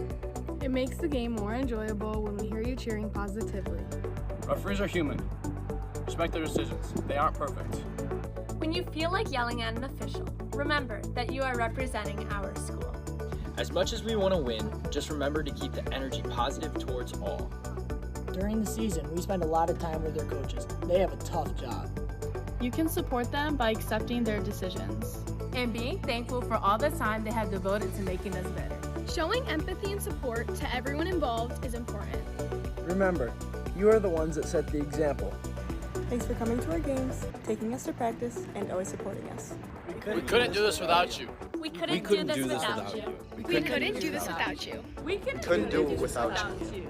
It makes the game more enjoyable when we hear you cheering positively. Referees are human. Respect their decisions. They aren't perfect. When you feel like yelling at an official, remember that you are representing our school. As much as we want to win, just remember to keep the energy positive towards all. During the season, we spend a lot of time with their coaches. They have a tough job. You can support them by accepting their decisions and being thankful for all the time they have devoted to making us better. Showing empathy and support to everyone involved is important. Remember, you are the ones that set the example. Thanks for coming to our games, taking us to practice, and always supporting us. We couldn't do this without you. We couldn't do this without you. We couldn't do this without you. We couldn't do it without you.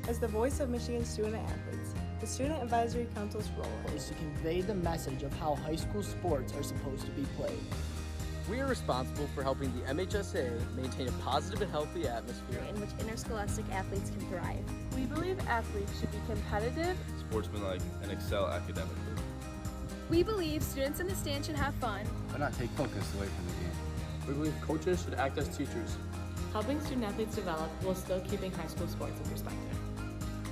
As the voice of Michigan student athletes, the Student Advisory Council's role is to convey the message of how high school sports are supposed to be played. We are responsible for helping the MHSA maintain a positive and healthy atmosphere in which interscholastic athletes can thrive. We believe athletes should be competitive, sportsmanlike, and excel academically. We believe students in the stand should have fun, but not take focus away from the game. We believe coaches should act as teachers. Helping student athletes develop while still keeping high school sports in perspective.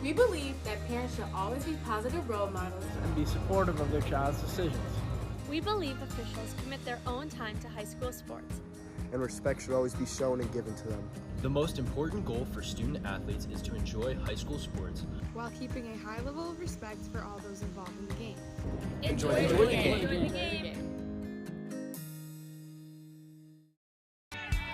We believe that parents should always be positive role models And be supportive of their child's decisions. We believe officials commit their own time to high school sports. And respect should always be shown and given to them. The most important goal for student athletes is to enjoy high school sports while keeping a high level of respect for all those involved in the game. Enjoy the game.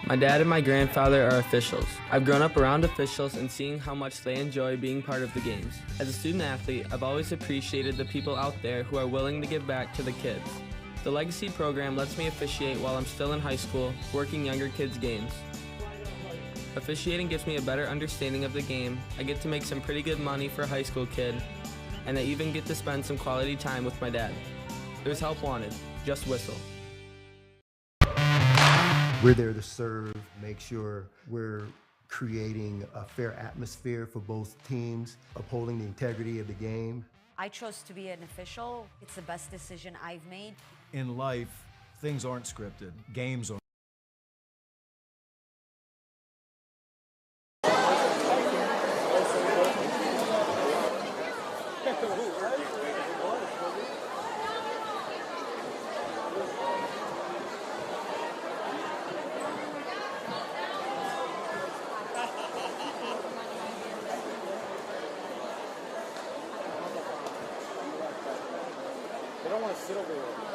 My dad and my grandfather are officials. I've grown up around officials and seeing how much they enjoy being part of the games. As a student athlete, I've always appreciated the people out there who are willing to give back to the kids. The Legacy program lets me officiate while I'm still in high school, working younger kids' games. Officiating gives me a better understanding of the game. I get to make some pretty good money for a high school kid, and I even get to spend some quality time with my dad. There's help wanted. Just whistle. We're there to serve, make sure we're creating a fair atmosphere for both teams, upholding the integrity of the game. I chose to be an official. It's the best decision I've made. In life, things aren't scripted. Games are. They don't want to sit over there.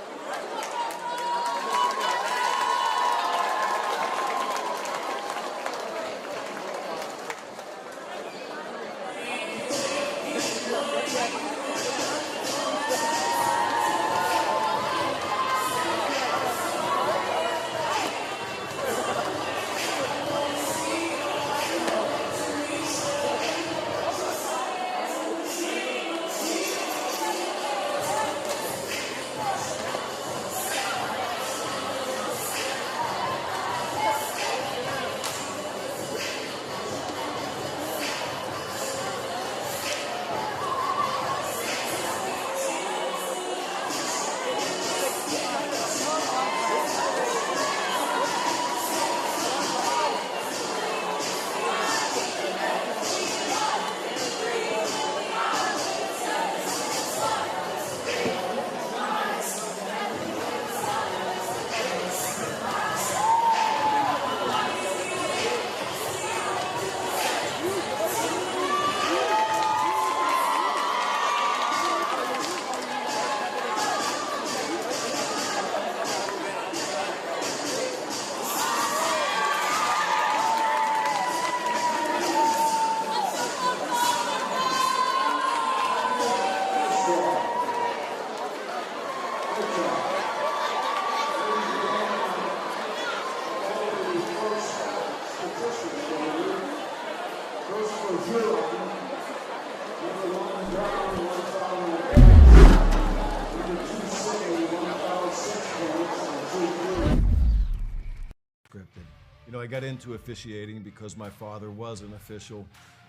I got into officiating because my father was an official.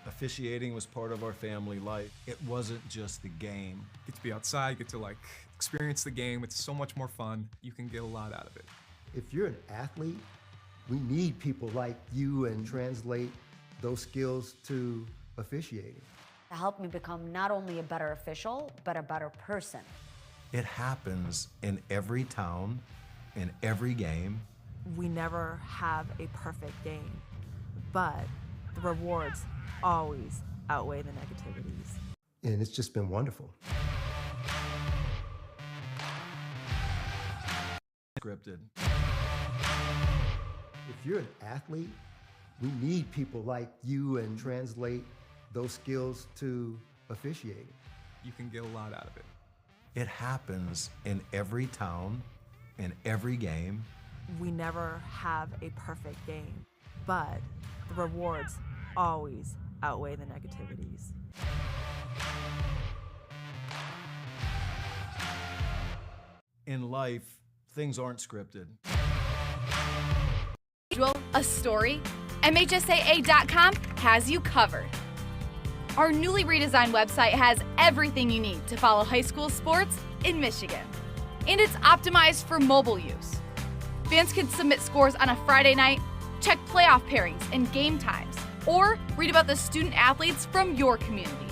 Officiating was part of our family life. It wasn't just the game. Get to be outside, get to experience the game. It's so much more fun. You can get a lot out of it. If you're an athlete, we need people like you and translate those skills to officiating. To help me become not only a better official, but a better person. It happens in every town, in every game. We never have a perfect game, but the rewards always outweigh the negativities. And it's just been wonderful. Scripted. If you're an athlete, we need people like you and translate those skills to officiating. You can get a lot out of it. It happens in every town, in every game. We never have a perfect game, but the rewards always outweigh the negativities. In life, things aren't scripted. A story? MHSAA.com has you covered. Our newly redesigned website has everything you need to follow high school sports in Michigan. And it's optimized for mobile use. Fans can submit scores on a Friday night, check playoff pairings and game times, or read about the student athletes from your community.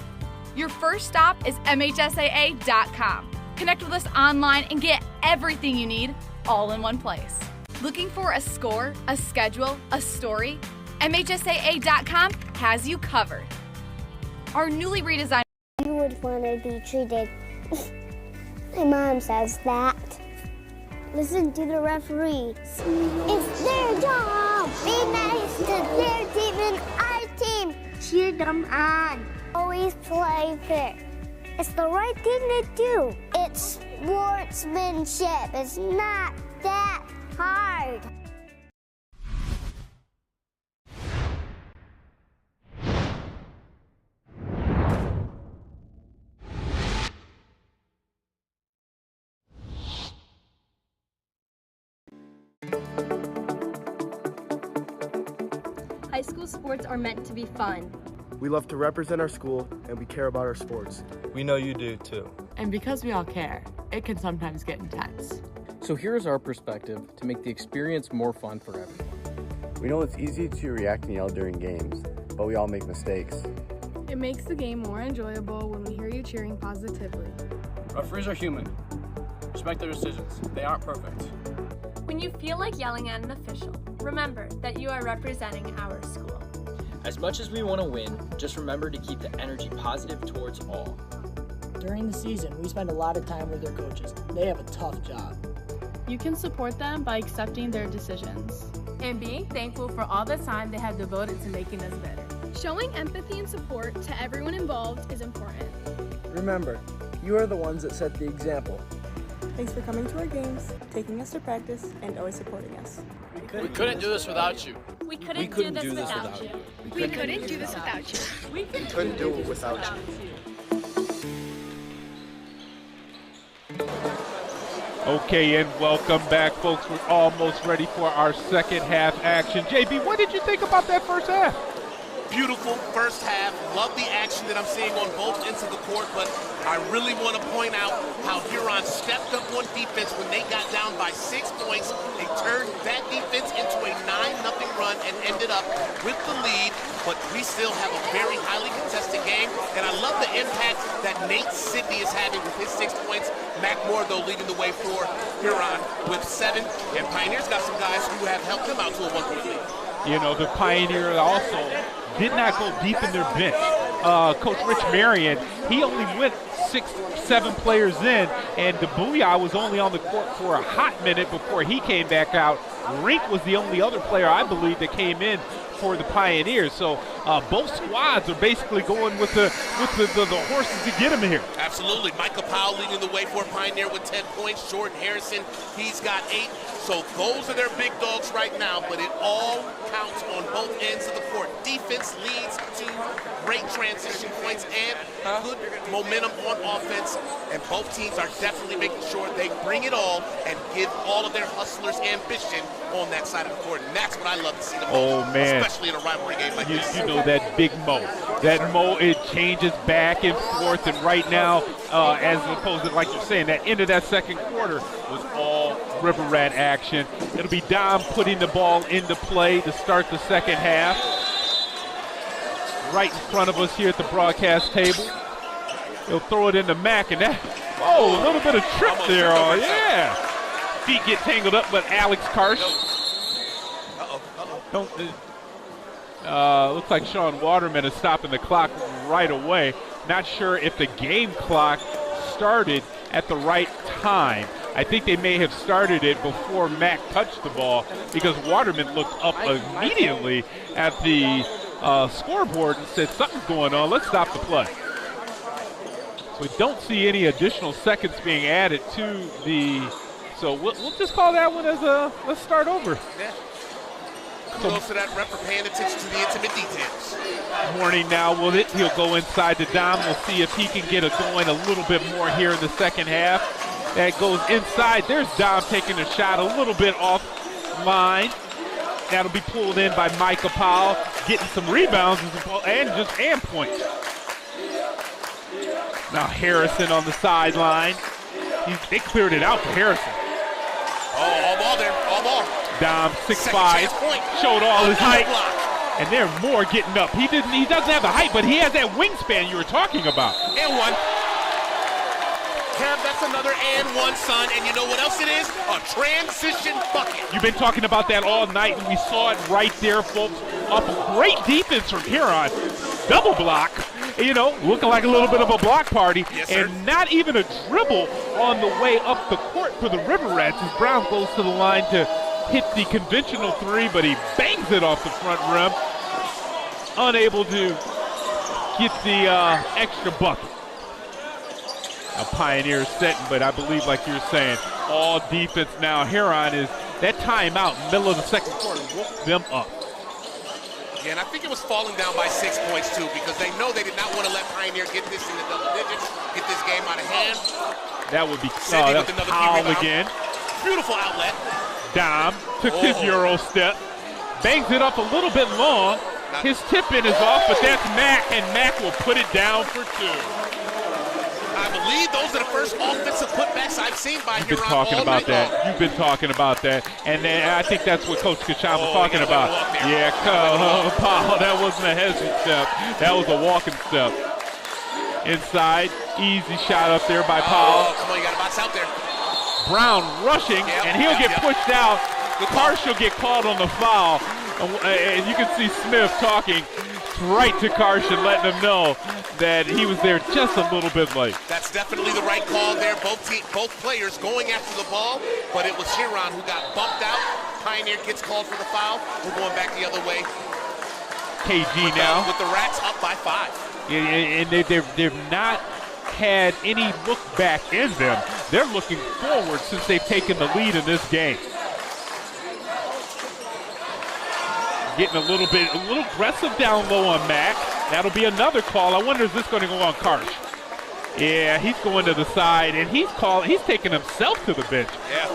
Your first stop is MHSAA.com. Connect with us online and get everything you need all in one place. Looking for a score, a schedule, a story? MHSAA.com has you covered. Our newly redesigned. You would want to be treated. My mom says that. Listen to the referee. It's their job. Be nice to their team and our team. Cheer them on. Always play fair. It's the right thing to do. It's sportsmanship. It's not that hard. High school sports are meant to be fun. We love to represent our school, and we care about our sports. We know you do too. And because we all care, it can sometimes get intense. So here's our perspective to make the experience more fun for everyone. We know it's easy to react and yell during games, but we all make mistakes. It makes the game more enjoyable when we hear you cheering positively. Referees are human. Respect their decisions. They aren't perfect. When you feel like yelling at an official, remember that you are representing our school. As much as we want to win, just remember to keep the energy positive towards all. During the season, we spend a lot of time with their coaches. They have a tough job. You can support them by accepting their decisions. And being thankful for all the time they have devoted to making us better. Showing empathy and support to everyone involved is important. Remember, you are the ones that set the example. Thanks for coming to our games, taking us to practice, and always supporting us. We couldn't do this without you. We couldn't do this without you. We couldn't do this without you. We couldn't do it without you. Okay, and welcome back, folks. We're almost ready for our second half action. JB, what did you think about that first half? Beautiful first half. Love the action that I'm seeing on both ends of the court, but I really want to point out how Huron stepped up on defense when they got down by 6 points. They turned that defense into a 9-0 run and ended up with the lead, but we still have a very highly contested game, and I love the impact that Nate Sidney is having with his 6 points. Mac Moore, though, leading the way for Huron with 7, and Pioneers got some guys who have helped them out to a 1-point lead. You know, the Pioneers also did not go deep in their bench. Coach Rich Marion, he only went 6-7 players in, and the Booyah was only on the court for a hot minute before he came back out. Rink was the only other player, I believe, that came in for the Pioneers. So both squads are basically going with the horses to get them here. Absolutely. Micah Powell leading the way for Pioneer with 10 points. Jordan Harrison, he's got 8. So those are their big dogs right now, but it all counts on both ends of the court. Defense leads to great transition points and good momentum on offense, and both teams are definitely making sure they bring it all and give all of their hustlers ambition on that side of the court, and that's what I love to see the most, oh, man. Especially in a rivalry game like this. You know that big Mo. That Mo, it changes back and forth, and right now, as opposed to, like you're saying, that end of that second quarter was all River Rat action. It'll be Dom putting the ball into play to start the second half. Right in front of us here at the broadcast table. He'll throw it into Mac, and that, oh, a little bit of trip there. Oh, yeah. Feet get tangled up, but Alex Karsh. Looks like Sean Waterman is stopping the clock right away. Not sure if the game clock started at the right time. I think they may have started it before Mac touched the ball, because Waterman looked up immediately at the scoreboard and said, something's going on, let's stop the play. So we don't see any additional seconds being added to the, so we'll just call that one as a, let's start over. Yeah. Kudos to that rep for paying attention to the intimate details. Morning now with it. He'll go inside to Dom. We'll see if he can get it going a little bit more here in the second half. That goes inside. There's Dom taking a shot a little bit off line. That'll be pulled in by Micah Powell, getting some rebounds and points. Now Harrison on the sideline. They cleared it out for Harrison. Oh, all ball there, all ball. Dom, 6'5", showed all his height. And they're more getting up. He doesn't have the height, but he has that wingspan you were talking about. And one. Kev, that's another and one, son. And you know what else it is? A transition bucket. You've been talking about that all night, and we saw it right there, folks. Up great defense from Huron. Double block, you know, looking like a little bit of a block party. Yes, sir. And not even a dribble on the way up the court for the River Rats as Brown goes to the line to hit the conventional three, but he bangs it off the front rim. Unable to get the extra bucket. A Pioneer setting, but I believe, like you're saying, all defense now. Huron is that timeout, middle of the second quarter, woke them up. Yeah, and I think it was falling down by 6 points, too, because they know they did not want to let Pioneer get this in the double digits, get this game out of hand. That would be that's Powell again. Beautiful outlet. Dom took his Euro step, bangs it up a little bit long. His tip-in is off, but that's Mack, and Mack will put it down for two. I believe those are the first offensive putbacks I've seen by Huron. You've been talking about that. You've been talking about that. And then I think that's what Coach Kachan was talking about. Yeah, Paul, that wasn't a hesitant step. That was a walking step. Inside, easy shot up there by Paul. Oh, come on, you got a box out there. Brown rushing, and he'll get pushed out. Karsh will get called on the foul. And you can see Smith talking right to Karsh and letting him know that he was there just a little bit late. That's definitely the right call there. Both players going after the ball, but it was Huron who got bumped out. Pioneer gets called for the foul. We're going back the other way. KG now. With the Rats up by 5. And they've not had any look back in them. They're looking forward since they've taken the lead in this game. Getting a little aggressive down low on Mack. That'll be another call. I wonder, is this going to go on Karsh? Yeah, he's going to the side, and he's taking himself to the bench. Yeah,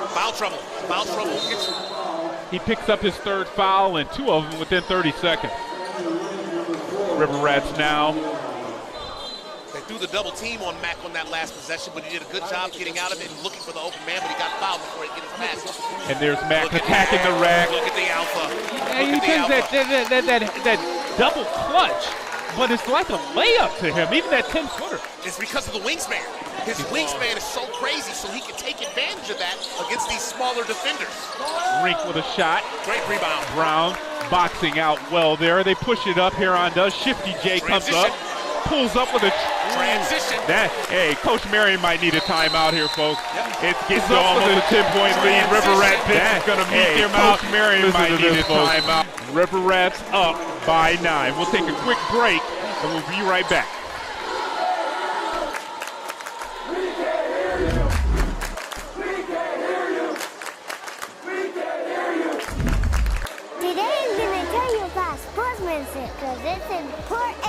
foul trouble. Foul trouble. He picks up his third foul, and 2 of them within 30 seconds. River Rats now. They threw the double team on Mack on that last possession, but he did a good job getting out of it and looking for the open man, but he got fouled before he gets past. And there's Mack attacking the rack. Look at the alpha. And you think that double clutch, but it's like a layup to him, even that 10-footer. It's because of the wingspan. His wingspan is so crazy, so he can take advantage of that against these smaller defenders. Rink with a shot. Great rebound. Brown boxing out well there. They push it up. Huron does. Shifty J comes up. Pulls up with a transition. Hey, Coach Marion might need a timeout here, folks. Yep. It's getting almost a 10-point lead. River Rat bench is going to meet their mouth. Coach Marion might need a timeout. River Rats up by 9. We'll take a quick break, and we'll be right back. Today I'm going to tell you about sportsmanship because it's important.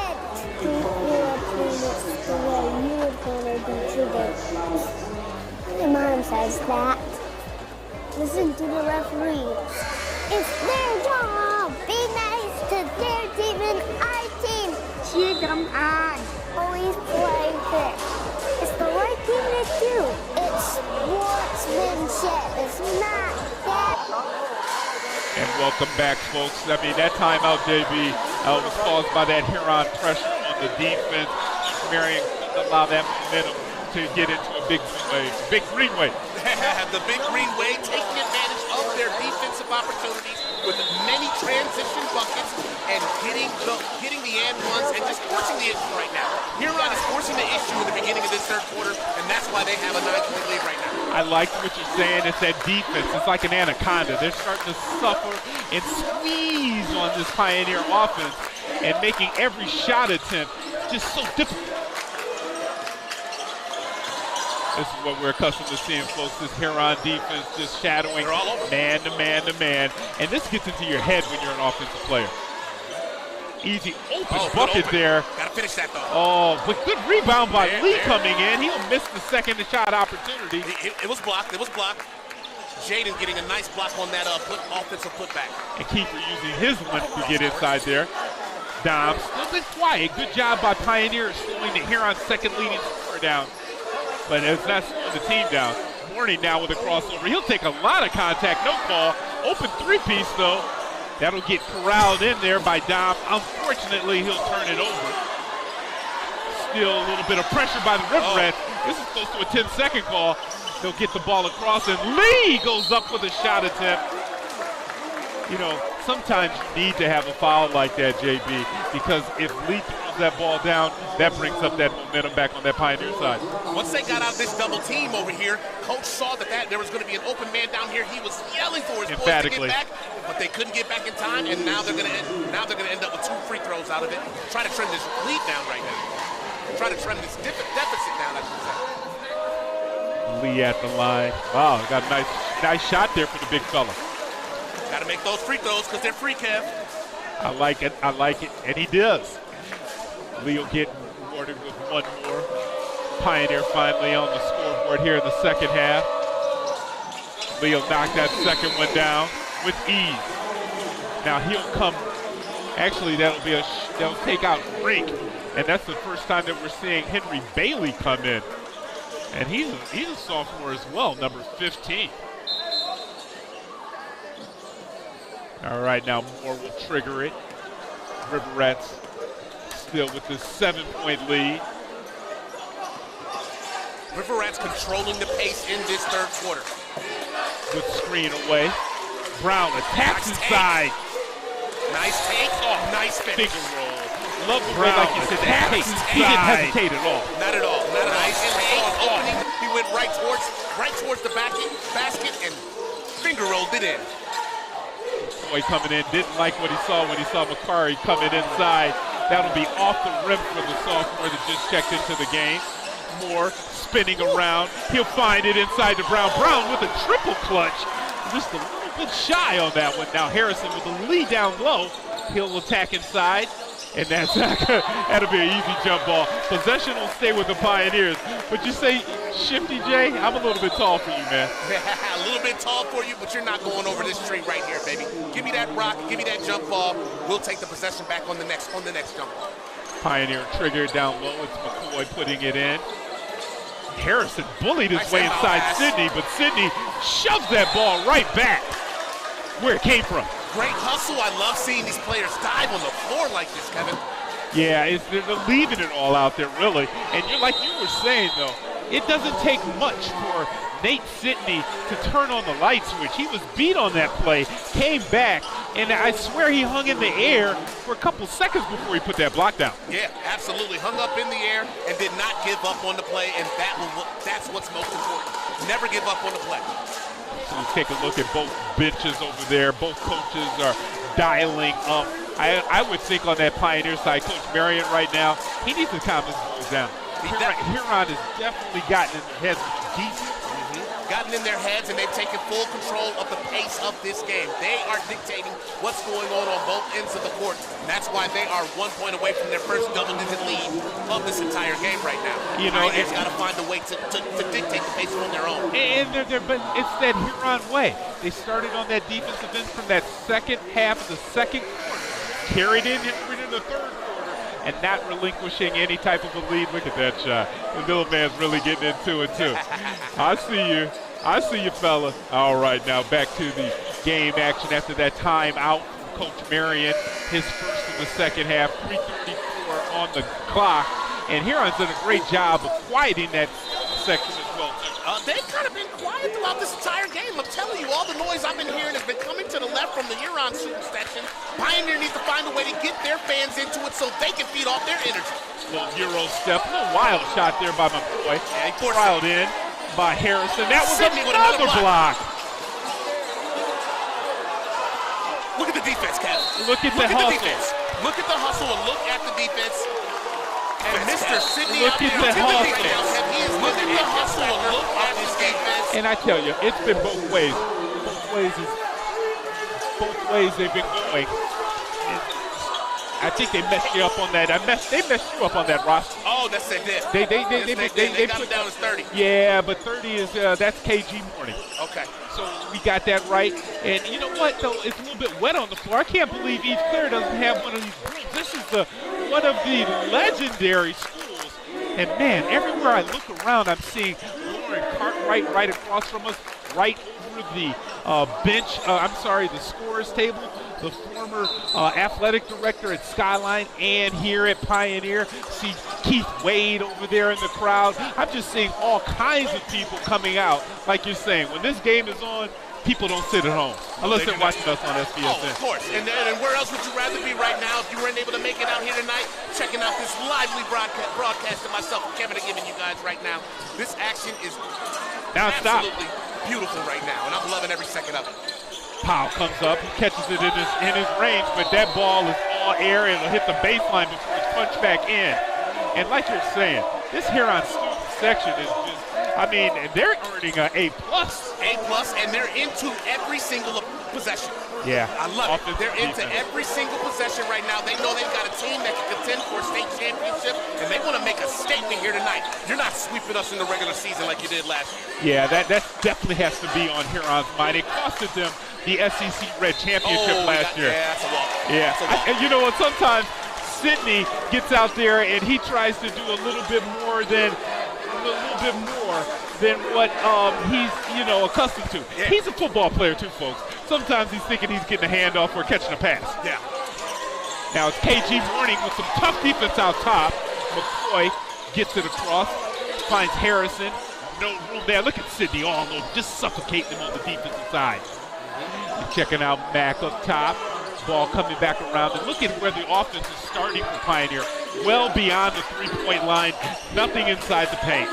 My mom says that. Listen to the referee. It's their job. Be nice to their team and our team. Cheer them on. Always play fair. It's the right thing to do. It's sportsmanship. It's not that. And welcome back, folks. I mean, that timeout, JB, was caused by that Huron pressure on the defense. Marion couldn't allow that momentum to get into a big greenway. The big greenway taking advantage of their defensive opportunities with many transition buckets and getting the and ones and just forcing the issue right now. Huron is forcing the issue in the beginning of this third quarter, and that's why they have a 9-point lead right now. I like what you're saying. It's that defense. It's like an anaconda. They're starting to suffer and squeeze on this Pioneer offense and making every shot attempt just so difficult. This is what we're accustomed to seeing, folks. This Huron defense just shadowing man to man to man. And this gets into your head when you're an offensive player. Easy open bucket there. Gotta finish that, though. Oh, but good rebound by Lee coming in. He'll miss the second shot opportunity. It was blocked. It was blocked. Jaden getting a nice block on that offensive putback. And Keeper using his one to get inside there. Dom still been quiet. Good job by Pioneer slowing the Huron second leading scorer down. But it's not slowing the team down. Morning now with a crossover. He'll take a lot of contact, no call. Open three-piece, though. That'll get corralled in there by Dom. Unfortunately, he'll turn it over. Still a little bit of pressure by the River Rats. This is close to a 10-second call. They'll get the ball across, and Lee goes up with a shot attempt. You know, sometimes you need to have a foul like that, JB, because if Lee throws that ball down, that brings up that momentum back on that Pioneer side. Once they got out of this double team over here, Coach saw that there was going to be an open man down here. He was yelling for his boys to get back, but they couldn't get back in time, and now they're going to end up with 2 free throws out of it. Try to trim this lead down right now. Try to trim this deficit down, I should say. Lee at the line. Wow, got a nice shot there for the big fella. Got to make those free throws because they're free, Kev. I like it, and he does. Lee will get rewarded with one more. Pioneer finally on the scoreboard here in the second half. Lee will knock that second one down with ease. Now he'll come. Actually, that'll take out Rink, and that's the first time that we're seeing Henry Bailey come in. And he's a sophomore as well, number 15. All right, now Moore will trigger it. River Rats still with this 7-point lead. River Rats controlling the pace in this third quarter. Good screen away. Brown attacks inside. Nice take. Oh, nice finish. Finger roll. Love the way, like you said, that take. He didn't hesitate at all. Not at all. Not at all. Nice take. Opening. He went right towards the basket and finger rolled it in. Boy coming in, didn't like what he saw when he saw McCarry coming inside. That'll be off the rim for the sophomore that just checked into the game. Moore spinning around. He'll find it inside to Brown. Brown with a triple clutch. Just a little bit shy on that one. Now Harrison with the lead down low. He'll attack inside. And that'll be an easy jump ball. Possession will stay with the Pioneers. But you say, Shifty J, I'm a little bit tall for you, man. A little bit tall for you, but you're not going over this tree right here, baby. Give me that rock, give me that jump ball. We'll take the possession back on the next jump ball. Pioneer trigger down low. It's McCoy putting it in. Harrison bullied his way inside Sidney, but Sidney shoves that ball right back where it came from. Great hustle. I love seeing these players dive on the floor like this, Kevin. Yeah, they're leaving it all out there, really. And like you were saying, though, it doesn't take much for Nate Sidney to turn on the light switch. He was beat on that play, came back, and I swear he hung in the air for a couple seconds before he put that block down. Yeah, absolutely. Hung up in the air and did not give up on the play, and that's what's most important. Never give up on the play. So you take a look at both benches over there. Both coaches are dialing up. I would think on that Pioneer side, Coach Marion right now, he needs to calm his boys down. Huron has definitely gotten in their heads deep. Gotten in their heads, and they've taken full control of the pace of this game. They are dictating what's going on both ends of the court. And that's why they are 1 point away from their first double-digit lead of this entire game right now. You know, they've got to find a way to dictate the pace on their own. And but it's that Huron way. They started on that defensive end from that second half of the second quarter, carried in into the third quarter, and not relinquishing any type of a lead. Look at that shot. The little man's really getting into it, too. I see you, fella. All right, now back to the game action after that timeout from Coach Marion. His first of the second half, 3:34 on the clock. And Huron's done a great job of quieting that section as well. They've kind of been quiet throughout this entire game. I'm telling you, all the noise I've been hearing has been coming to the left from the Huron shooting section. Pioneer needs to find a way to get their fans into it so they can feed off their energy. Little Euro step, a little wild shot there by McCoy. Yeah, he corralled in by Harrison. That was another block. Look at the defense, Kev. Look at the hustle. Defense. Look at the hustle and look at the defense. And Mr. Sidney look at the hustle. He is looking at the hustle and look at this defense. And I tell you, it's been both ways. Both ways they've been going. I think they messed you up on that. They messed you up on that roster. Oh, that's it. They got it down as 30. Yeah, but 30 is that's KG Morning. Okay. So we got that right. And you know what, though? It's a little bit wet on the floor. I can't believe East Clear doesn't have one of these brooms. This is one of the legendary schools. And, man, everywhere I look around, I'm seeing and Cartwright right across from us, right over the the scorer's table. The former athletic director at Skyline and here at Pioneer. See Keith Wade over there in the crowd. I'm just seeing all kinds of people coming out. Like you're saying, when this game is on, people don't sit at home unless they're watching us on SBSN. Oh, of course. And where else would you rather be right now if you weren't able to make it out here tonight? Checking out this lively broadcast that myself and Kevin are giving you guys right now. This action is absolutely beautiful right now, and I'm loving every second of it. Powell comes up, he catches it in his range, but that ball is all air and it'll hit the baseline before it's punched back in. And like you're saying, this Huron student section is just, I mean, they're earning an A+. And they're into every single possession. Yeah. I love it. They're into every single possession right now. They know they've got a team that can contend for a state championship, and they want to make a statement here tonight. You're not sweeping us in the regular season like you did last year. Yeah, that definitely has to be on Huron's mind. It costed them the SEC Red Championship last year. Yeah, that's a walk. Yeah. And you know what? Sometimes Sidney gets out there and he tries to do a little bit more than what he's, accustomed to. Yeah. He's a football player too, folks. Sometimes he's thinking he's getting a handoff or catching a pass. Yeah. Now it's KG Morning with some tough defense out top. McCoy gets it across, finds Harrison. No room there. Look at Sidney all over, just suffocating him on the defensive side. Checking out Mack up top. Ball coming back around. And look at where the offense is starting for Pioneer. Well beyond the three-point line. Nothing inside the paint.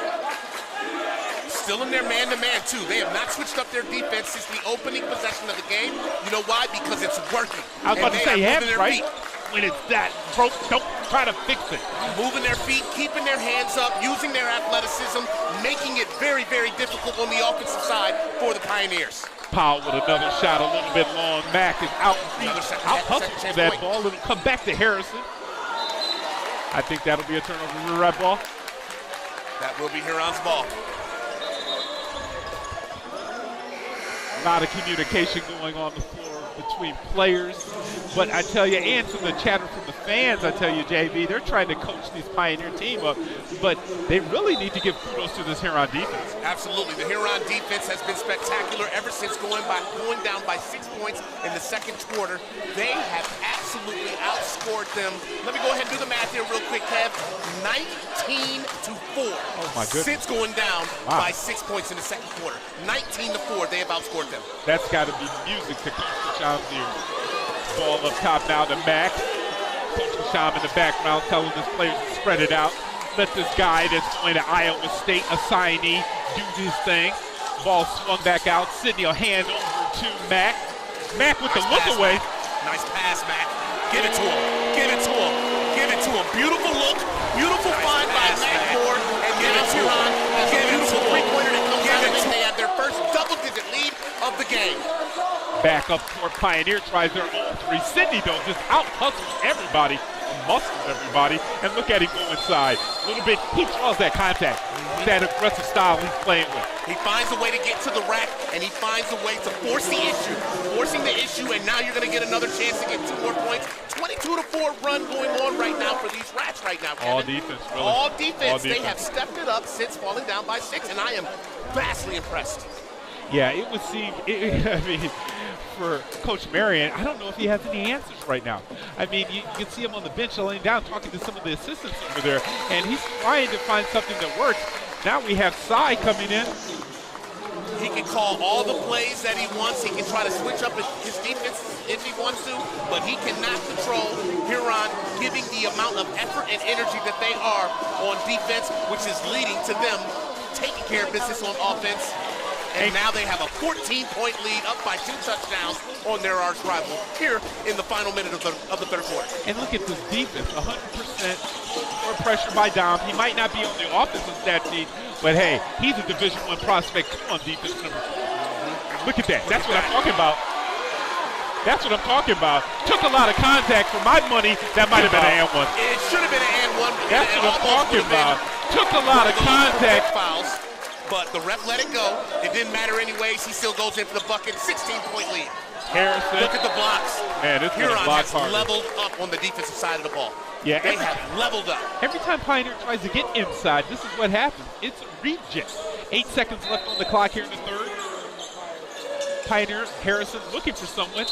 Still in their man-to-man, too. They have not switched up their defense since the opening possession of the game. You know why? Because it's working. I was about to say, right? When it's that broke, don't try to fix it. Moving their feet, keeping their hands up, using their athleticism, making it very, very difficult on the offensive side for the Pioneers. Powell with another shot, a little bit long. Mack is out hustling that ball. It'll come back to Harrison. I think that'll be a turnover red ball. That will be Huron's ball. A lot of communication going on the floor between players. But I tell you, and from the chatter from the fans, I tell you, JB, they're trying to coach this Pioneer team up, but they really need to give kudos to this Huron defense. Absolutely. The Huron defense has been spectacular ever since going down by 6 points in the second quarter. They have absolutely outscored them. Let me go ahead and do the math here real quick, Kev. 19-4. Oh, my goodness. Since going down by 6 points in the second quarter. 19-4, they have outscored them. That's got to be music to Coach Sham's ears. Ball up top now to Mack. Coach Sham in the background telling his players to spread it out. Let this guy that's going to Iowa State assignee do his thing. Ball swung back out. Sidney will hand over to Mack. Mack with the look away. Nice pass, Mack. Give it to him. Give it to him. Give it to him. Beautiful look. Beautiful find by Mack Ford. And give it to him. Give it to him. Three-pointer that comes out and they have their first double-digit lead of the game. Back up toward Pioneer, tries their own three. Sidney, though, just out-hustles everybody, muscles everybody, and look at him go inside. A little bit, he draws that contact. That aggressive style he's playing with. He finds a way to get to the rack, and he finds a way to force the issue. Forcing the issue, and now you're going to get another chance to get 2 more points. 22-4 run going on right now for these Rats right now, Kevin. All defense, really. All defense. They have stepped it up since falling down by 6, and I am vastly impressed. Yeah, it would seem, I mean, for Coach Marion, I don't know if he has any answers right now. I mean, you can see him on the bench laying down talking to some of the assistants over there, and he's trying to find something that works. Now we have Cy coming in. He can call all the plays that he wants. He can try to switch up his defense if he wants to, but he cannot control Huron giving the amount of effort and energy that they are on defense, which is leading to them taking care of business on offense. And now they have a 14-point lead, up by 2 touchdowns on their arch rival here in the final minute of the third quarter. And look at this defense, 100% more pressure by Dom. He might not be on the offensive stat sheet, but hey, he's a Division I prospect on defense number 4. Look at that. That's what I'm talking about. That's what I'm talking about. Took a lot of contact. For my money, that might have been an and one. It should have been an and one. That's what I'm talking about. Took a lot of contact. Fouls. But the ref let it go. It didn't matter anyways. He still goes in for the bucket. 16-point lead. Harrison. Look at the blocks. Man, this Huron has harder. leveled up on the defensive side of the ball. Yeah, they have leveled up. Every time Pioneer tries to get inside, this is what happens. It's a reject. 8 seconds left on the clock here in the third. Pioneer, Harrison looking for someone,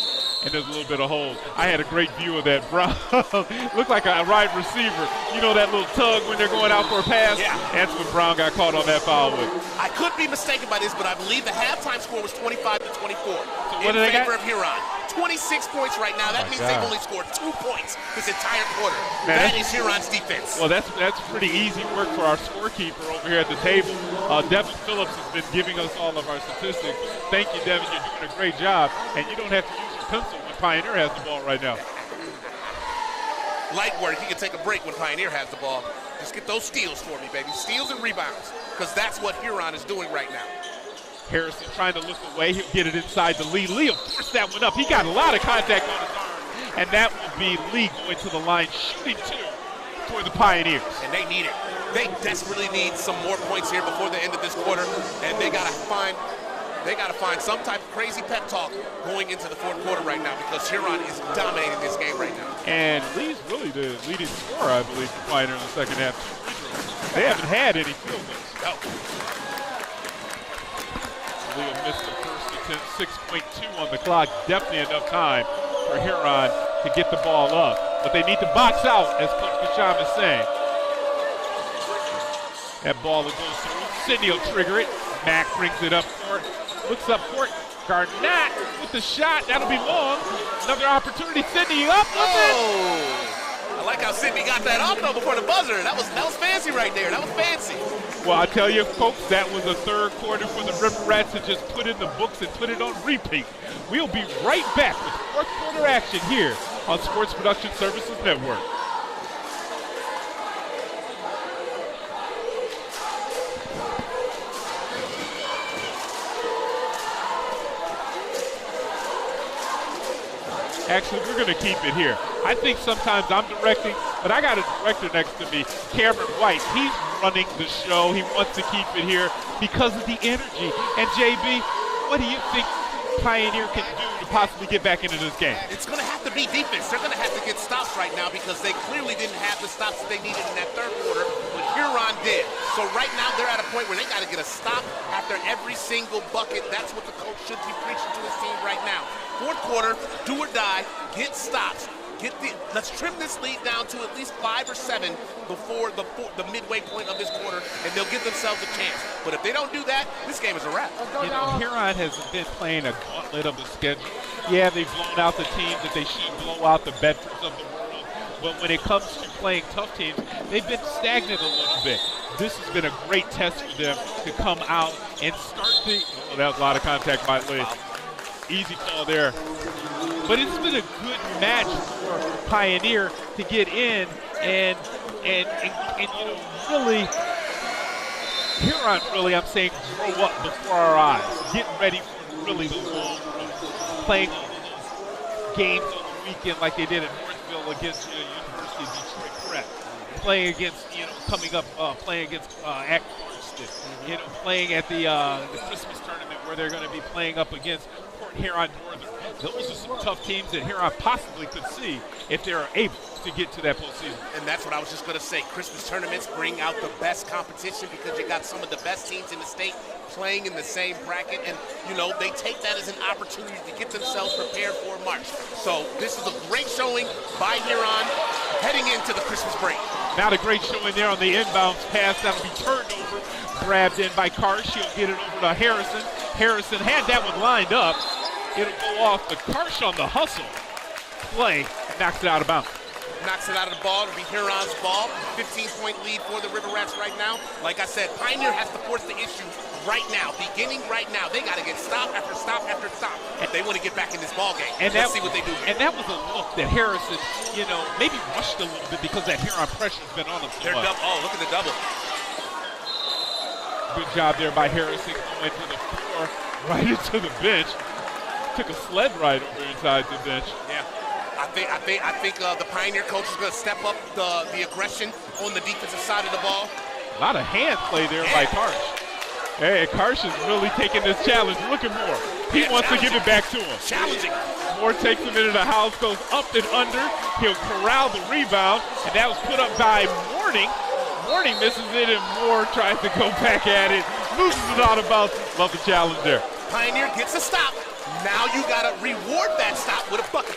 and there's a little bit of hold. I had a great view of that. Brown looked like a wide receiver. You know that little tug when they're going out for a pass? Yeah. That's when Brown got caught on that foul with. I could be mistaken by this, but I believe the halftime score was 25-24 what in do they favor got? of Huron. 26 points right now. That means they've only scored 2 points this entire quarter. That is Huron's defense. Well, that's pretty easy work for our scorekeeper over here at the table. Devin Phillips has been giving us all of our statistics. Thank you, Devin. You're doing a great job. And you don't have to use your pencil when Pioneer has the ball right now. Light work. He can take a break when Pioneer has the ball. Just get those steals for me, baby. Steals and rebounds, because that's what Huron is doing right now. Harrison trying to look away. He'll get it inside to Lee. Lee will force that one up. He got a lot of contact on his arm. And that will be Lee going to the line, shooting 2 for the Pioneers. And they need it. They desperately need some more points here before the end of this quarter. And they gotta find some type of crazy pep talk going into the fourth quarter right now, because Huron is dominating this game right now. And Lee's really the leading scorer, I believe, for Pioneer in the second half. They haven't had any field goals. No. Leo missed the first attempt, 6.2 on the clock. Definitely enough time for Huron to get the ball up. But they need to box out, as Coach Kacham is saying. That ball will go through. Sidney will trigger it. Mack brings it up court. Looks up court. Garnett with the shot. That'll be long. Another opportunity. Sidney up with it. I like how Sidney got that off though before the buzzer. That was fancy right there. That was fancy. Well, I tell you, folks, that was a third quarter for the River Rats to just put in the books and put it on repeat. We'll be right back with fourth quarter action here on Sports Production Services Network. Actually, we're going to keep it here. I think sometimes I'm directing, but I got a director next to me, Cameron White. He's running the show. He wants to keep it here because of the energy. And JB, what do you think Pioneer can do to possibly get back into this game? It's going to have to be defense. They're going to have to get stops right now, because they clearly didn't have the stops that they needed in that third quarter, but Huron did. So right now they're at a point where they got to get a stop after every single bucket. That's what the coach should be preaching to his team right now. Fourth quarter, do or die, get stops. Let's trim this lead down to at least 5 or 7 before the midway point of this quarter, and they'll give themselves a chance. But if they don't do that, this game is a wrap. You know, Huron has been playing a gauntlet of the schedule. Yeah, they've blown out the teams that they should blow out, the Bedfords of the world. But when it comes to playing tough teams, they've been stagnant a little bit. This has been a great test for them to come out and start the. Oh, that was a lot of contact by Lee. Easy call there. But it's been a good match for Pioneer to get in and you know, really, Huron really, I'm saying, grow up before our eyes. Get ready for really the long run. Playing all of those games on the weekend like they did at Northville against University of Detroit Prep. Playing against, coming up, playing against at Clarkston. Playing at the Christmas tournament where they're going to be playing up against Port Huron Northern. Those are some tough teams that Huron possibly could see if they're able to get to that postseason. And that's what I was just going to say. Christmas tournaments bring out the best competition, because you got some of the best teams in the state playing in the same bracket, and they take that as an opportunity to get themselves prepared for March. So this is a great showing by Huron heading into the Christmas break. Not a great showing there on the inbounds pass. That'll be turned over, grabbed in by Karsh. He'll get it over to Harrison. Harrison had that one lined up. It'll go off the Karsh on the hustle play, knocks it out of bounds. Knocks it out of the ball. It'll be Huron's ball. 15-point lead for the River Rats right now. Like I said, Pioneer has to force the issue right now, beginning right now. They got to get stop after stop after stop if they want to get back in this ball game. And let's see what they do here. And that was a look that Harrison, maybe rushed a little bit because that Huron pressure's been on them so much. Oh, look at the double. Good job there by Harrison, going to the floor, right into the bench. Took a sled ride over inside the bench. Yeah, I think the Pioneer coach is going to step up the aggression on the defensive side of the ball. A lot of hand play there by Karsh. Hey, Karsh is really taking this challenge. Look at Moore. He wants to give it back to him. Challenging. Moore takes him into the house, goes up and under. He'll corral the rebound, and that was put up by Mourning. Mourning misses it, and Moore tries to go back at it. Moves it out of bounds. Love the challenge there. Pioneer gets a stop. Now you got to reward that stop with a bucket.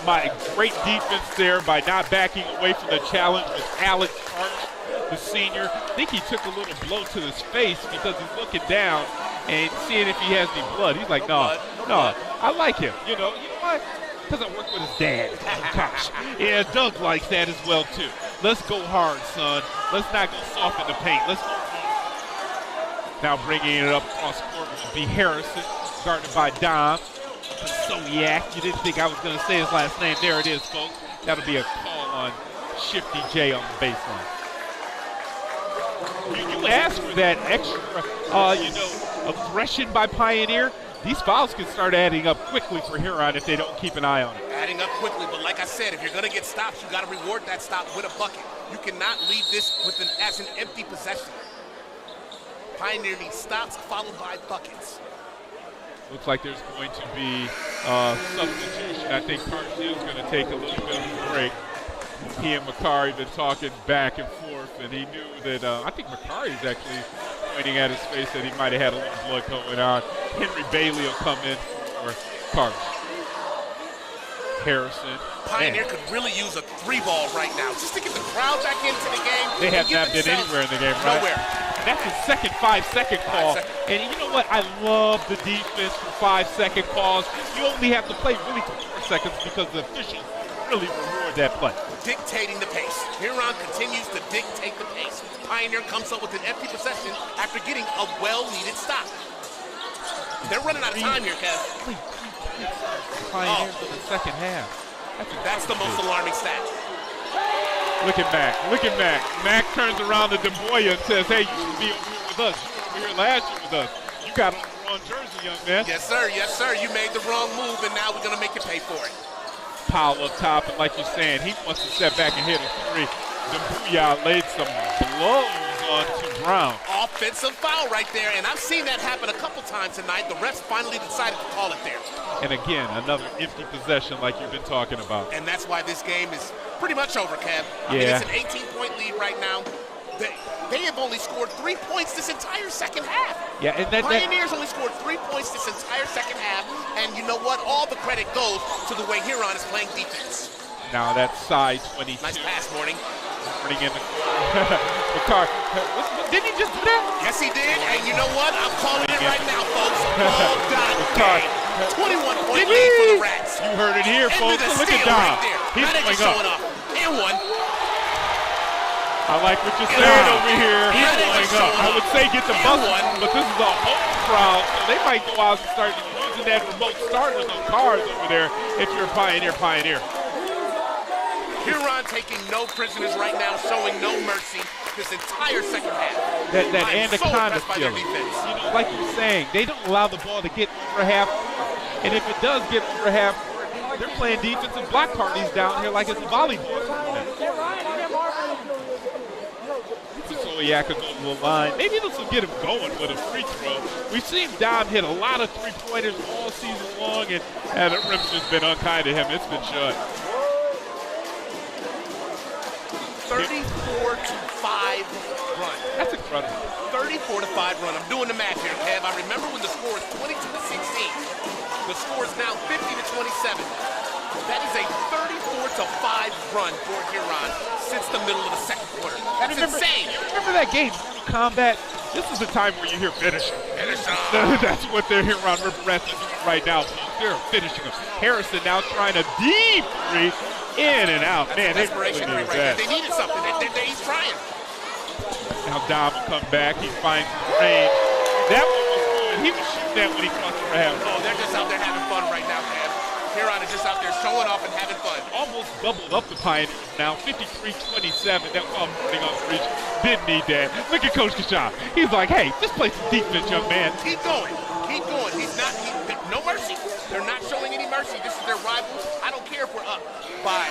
My great defense there by not backing away from the challenge with Alex Hart, the senior. I think he took a little blow to his face because he's looking down and seeing if he has any blood. He's like, no, I like him. You know what? Because I work with his dad. Gosh. Yeah, Doug likes that as well, too. Let's go hard, son. Let's not go soft in the paint. Let's go hard. Now bringing it up across court will be Harrison, guarded by Dom. Soniak. You didn't think I was going to say his last name. There it is, folks. That'll be a call on Shifty J on the baseline. You asked for that extra, aggression by Pioneer. These fouls can start adding up quickly for Huron if they don't keep an eye on it. Adding up quickly, but like I said, if you're going to get stops, you got to reward that stop with a bucket. You cannot leave this as an empty possession. Pioneer needs stops followed by buckets. Looks like there's going to be substitution. I think Carson is going to take a little bit of a break. He and Macari been talking back and forth, and he knew that I think Macari's actually pointing at his face that he might have had a little blood going on. Henry Bailey will come in for Carson. Harrison. Pioneer could really use a 3-ball right now, just to get the crowd back into the game. They have not been anywhere in the game, right? Nowhere. That's the second 5-second call. And you know what? I love the defense for 5-second calls. You only have to play really for 4 seconds because the officials really reward that play. Dictating the pace. Huron continues to dictate the pace. Pioneer comes up with an empty possession after getting a well-needed stop. They're running out of time here, Kev. Pioneer for the second half. That's the most alarming stat. Look at Mac. Look at Mac. Mac turns around to DeBoya and says, hey, you should be over here with us. You were over here last year with us. You got on the wrong jersey, young man. Yes, sir. Yes, sir. You made the wrong move, and now we're going to make you pay for it. Powell up top, and like you're saying, he wants to step back and hit a three. DeBoya laid some blows onto Brown. Offensive foul right there, and I've seen that happen a couple times tonight. The refs finally decided to call it there. And again, another empty possession like you've been talking about. And that's why this game is pretty much over, Kev. I mean, it's an 18-point lead right now. They have only scored 3 points this entire second half. Yeah, and Pioneers only scored 3 points this entire second half, and you know what? All the credit goes to the way Huron is playing defense. Now that's side 22. Nice pass, Morning. Morning in the car. Didn't he just do that? Yes, he did. And you know what? I'm calling it right now, folks. All done. 21-point lead for the Rats. You heard it here, folks. Look at Dom. Right He's showing up. And one. I like what you're saying over here. He's going up. I would say get the bus one, but this is a home crowd, so they might go out and start using that remote start with those cars over there if you're a Pioneer. Huron taking no prisoners right now, showing no mercy this entire second half. That anaconda feeling. You know, like you're saying, they don't allow the ball to get over half court. And if it does get over half court, they're playing defensive block parties down here like it's a volleyball. Soniak will go to the line. Maybe this will get him going with a free throw. We've seen Dom hit a lot of three-pointers all season long, and the rim's just been unkind to him. It's been shut. 34-5 run. That's incredible. 34-5 run. I'm doing the math here, Kev. I remember when the score was 22-16. The score is now 50-27. That is a 34-5 run for Huron since the middle of the second quarter. That's insane. You remember that game, Combat? This is the time where you hear finishing. That's what they're Huron River Rats are doing right now. They're finishing them. Harrison now trying a deep three. In and out. Man, they really needed that. They needed something. He's trying. Now Dom will come back. He finds the range. That one was good. He was shooting that when he crossed over half. Oh, they're just out there having fun right now, man. Huron is just out there showing off and having fun. Almost doubled up the Pioneers now. 53-27. That was running off the reach. Didn't need that. Look at Coach Kashaw. He's like, hey, just play some defense, young man. Keep going. Keep going. No mercy. They're not showing any mercy. This is their rivals. I don't care if we're up by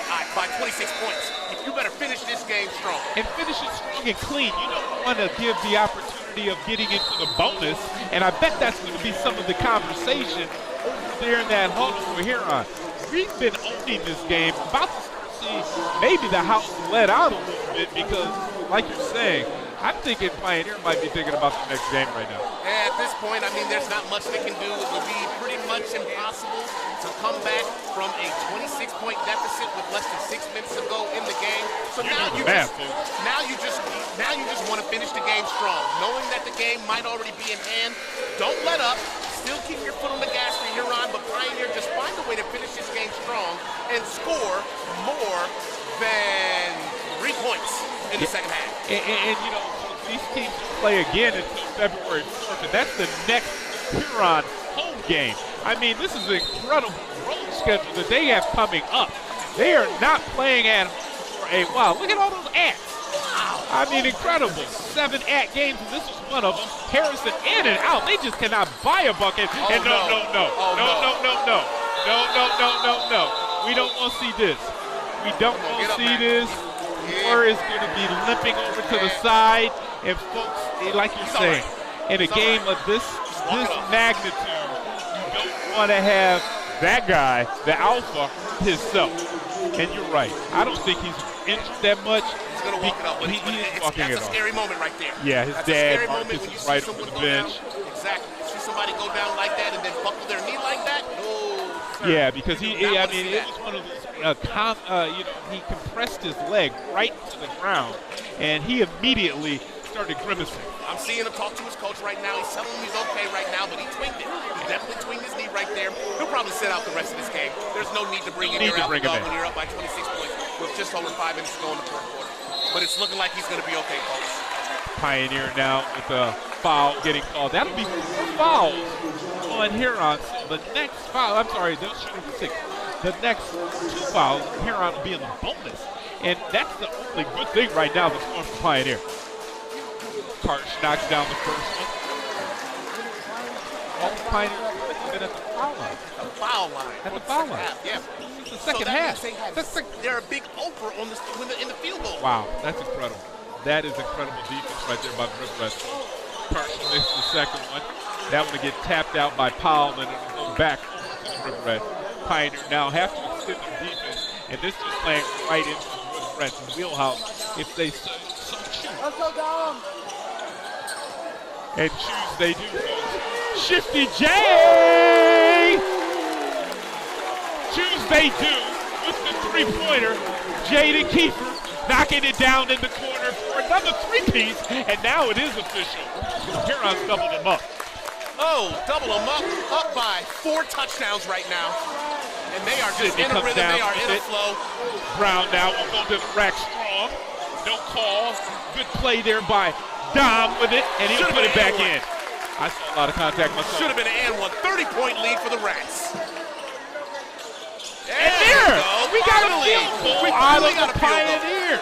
26 points. You better finish this game strong. And finish it strong and clean. You don't want to give the opportunity of getting into the bonus, and I bet that's going to be some of the conversation over there in that huddle for Huron. We've been owning this game. About to see maybe the house let out a little bit because, like you're saying, I'm thinking Pioneer might be thinking about the next game right now. At this point, I mean, there's not much they can do. It would be pretty much impossible to come back from a 26-point deficit with less than 6 minutes to go in the game. So now you just want to finish the game strong, knowing that the game might already be in hand. Don't let up. Still keep your foot on the gas for Huron, but Pioneer, just find a way to finish this game strong and score more than 3 points in the second half. And you know, these teams play again until February 4th, and that's the next Huron home game. I mean, this is an incredible road schedule that they have coming up. They are not playing at home for a while. Look at all those ats. Wow. I mean, incredible. 7 at games, and this is one of them. Harrison in and out. They just cannot buy a bucket. Oh, and no. We don't want to see this. We don't want to see this. Moore is going to be limping over to the side. And folks, like you're saying, in a game of this magnitude, you don't want to have that guy, the alpha, himself. And you're right. I don't think he's injured that much. He's going to walk it up. He is walking it off. That's a scary moment right there. Yeah, his dad, Marcus, is right on the bench. Exactly. See somebody go down like that and then buckle their knee like that? No, sir. Yeah, because it was one of those, he compressed his leg right to the ground, and he immediately started grimacing. I'm seeing him talk to his coach right now. He's telling him he's okay right now, but he twinged it. He definitely twinged his knee right there. He'll probably sit out the rest of this game. There's no need to bring in your alpha dog when you're up by 26 points with just over 5 minutes to go in the fourth quarter. But it's looking like he's going to be okay, folks. Pioneer now with a foul getting called. That'll be 4 fouls on Huron. So the next foul, I'm sorry, they'll shoot him 6. The next 2 fouls, Huron will be in the bonus. And that's the only good thing right now that's going for Pioneer. Karsh knocks down the first one. All the Pioneers have been at the foul line. The foul line. At the foul line. Yeah. The second half. They're a big over on in the field goal. Wow, that's incredible. That is incredible defense right there by the Riverets. Karsh missed the second one. That one will get tapped out by Powell, and it'll go back to the Riverets. Pioneer now have to extend their defense, and this is playing right into the Riverets' wheelhouse if they so choose. Let's go down. And choose they do, folks. Shifty J! Choose they do with the 3-pointer. Jaden Kiefer knocking it down in the corner for another 3-piece, and now it is official. Huron's doubled them up. Oh, double them up by 4 touchdowns right now. And they are just in a rhythm, they are in a flow. Brown now will go to the rack strong. No call. Good play there by Dom with it, and he'll put it back in. I saw a lot of contact myself. Should have been an and one. 30-point lead for the Rats. We got a field goal out of the Pioneers.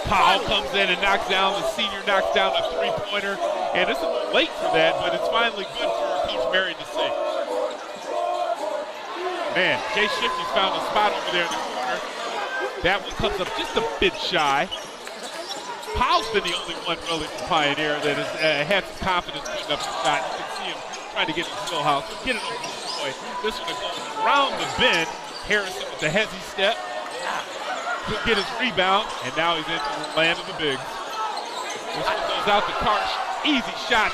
Powell comes in and knocks down, the senior knocks down a 3-pointer. And it's a little late for that, but it's finally good for Coach Marion to see. Man, Jay Shifty's found a spot over there in the corner. That one comes up just a bit shy. Powell's been the only one really for Pioneer that has had some confidence putting up the shot. You can see him trying to get his wheelhouse. Get it over the boy. This one goes around the bend. Harrison with the hezzy step. Could get his rebound, and now he's into the land of the bigs. This one goes out to Karsh. Easy shot.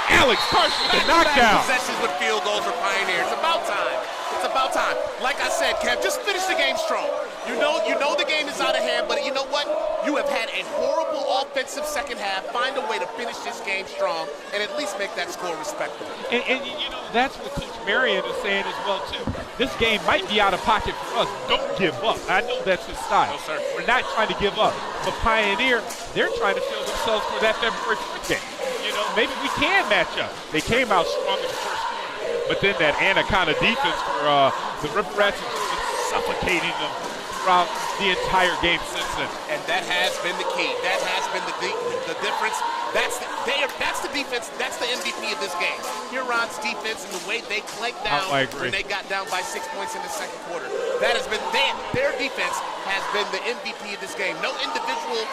Alex Karsh with the knockdown. Possessions with field goals for Pioneer. It's about time. It's about time. Like I said, Kev, just finish the game strong. You know the game is out of hand, but you know what? You have had a horrible offensive second half. Find a way to finish this game strong and at least make that score respectable. And you know, that's what Coach Marion is saying as well, too. This game might be out of pocket for us. Don't give up. I know that's his style. No, sir. We're not trying to give up. But Pioneer, they're trying to fill themselves for that February 4th game. You know, maybe we can match up. They came out strong in the first quarter, but then that anaconda defense for the Riverets has just been suffocating them throughout the entire game since then. And that has been the key. That has been the difference. That's the defense. That's the MVP of this game. Huron's defense and the way they clanked down when they got down by 6 points in the second quarter. That has been their defense has been the MVP of this game. No individual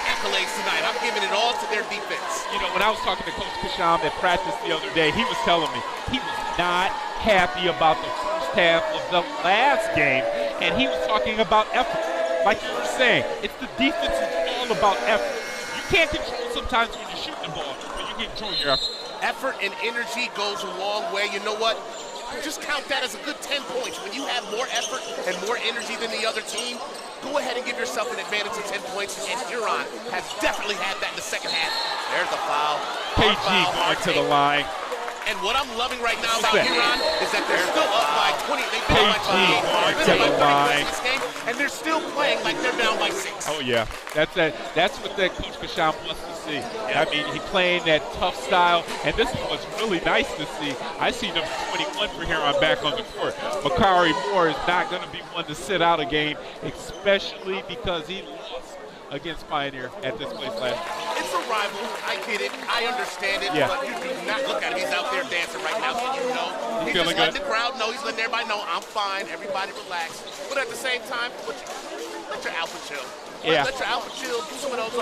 accolades tonight. I'm giving it all to their defense. You know, when I was talking to Coach Kasham at practice the other day, he was telling me he was not happy about the first half of the last game, and he was talking about effort. Like you were saying, it's the defense is all about effort. You can't control sometimes when you're shooting the ball, but you can control your effort. Effort and energy goes a long way. You know what? Just count that as a good 10 points. When you have more effort and more energy than the other team, go ahead and give yourself an advantage of 10 points. And Huron has definitely had that in the second half. There's the foul. KG going to the line. And what I'm loving right now about Huron is that they're still up by 20. They've been up by 20 in this game, and they're still playing like they're down by 6. Oh, yeah. That's what that Coach Kasham wants to see. Yeah. I mean, he's playing that tough style, and this is what's really nice to see. I see number 21 for Huron back on the court. Makari Moore is not going to be one to sit out a game, especially because he lost against Pioneer at this place last year. It's a rival. I get it. I understand it. Yeah. But you do not look at him. He's out there dancing right now, so you know. He's just letting the crowd know. He's letting everybody know, I'm fine. Everybody relax. But at the same time, let your alpha chill. Yeah. Let your alpha chill. Put some of those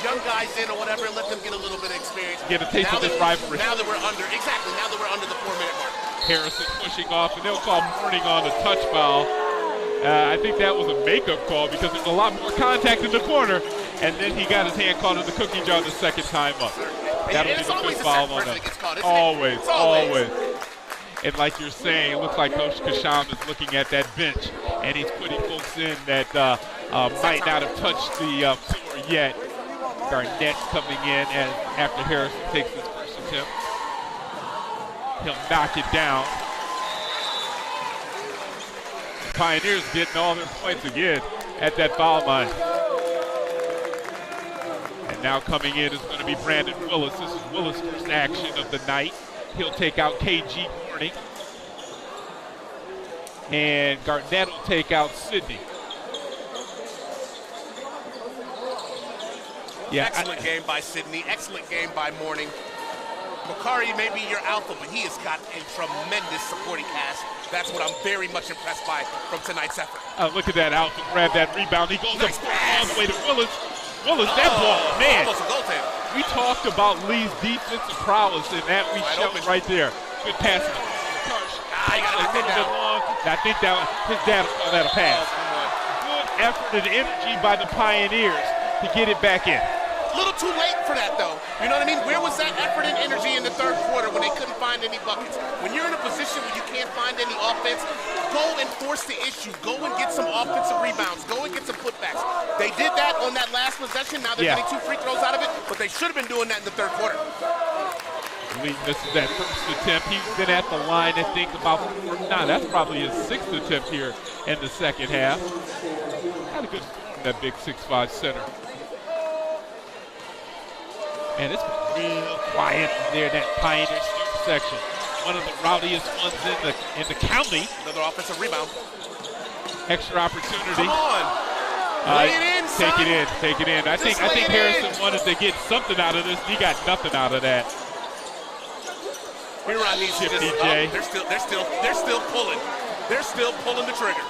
young guys in or whatever and let them get a little bit of experience. Get a taste of this rivalry. Now that we're under the 4-minute mark. Harrison pushing off, and they'll call Mourning on a touch foul. I think that was a makeup call because there's a lot more contact in the corner, and then he got his hand caught in the cookie jar the second time up. That'll be the fifth foul on them. Always. And like you're saying, it looks like Coach Kasham is looking at that bench, and he's putting folks in that might not have touched the floor yet. Garnett's coming in after Harrison takes his first attempt. He'll knock it down. Pioneers getting all their points again at that foul line. And now coming in is going to be Brandon Willis. This is Willis' first action of the night. He'll take out KG Mourning. And Garnett will take out Sydney. Yeah, excellent game by Sydney. Excellent game by Mourning. Makari may be your alpha, but he has got a tremendous supporting cast. That's what I'm very much impressed by from tonight's effort. Look at that alpha, grab that rebound. He goes up all the way to Willis. That ball, man. Almost a goaltender. We talked about Lee's defensive prowess, and that we showed right there. Good pass. You got to get that long. I think that his dad will call that a pass. Good effort and energy by the Pioneers to get it back in. A little too late for that, though. You know what I mean? Where was that effort and energy in the third quarter when they couldn't find any buckets? When you're in a position where you can't find any offense, go and force the issue. Go and get some offensive rebounds. Go and get some putbacks. They did that on that last possession. Now they're getting 2 free throws out of it, but they should have been doing that in the third quarter. Lee misses that first attempt. He's been at the line, I think, about 4 times. That's probably his 6th attempt here in the second half. Had a good form, that big 6'5" center. Man, it's been real quiet there in that Pioneer student section. One of the rowdiest ones in the county. Another offensive rebound. Extra opportunity. Come on. Lay it in, son. Take it in. I think Harrison wanted to get something out of this. He got nothing out of that. Huron needs to just, they're still pulling. They're still pulling the trigger.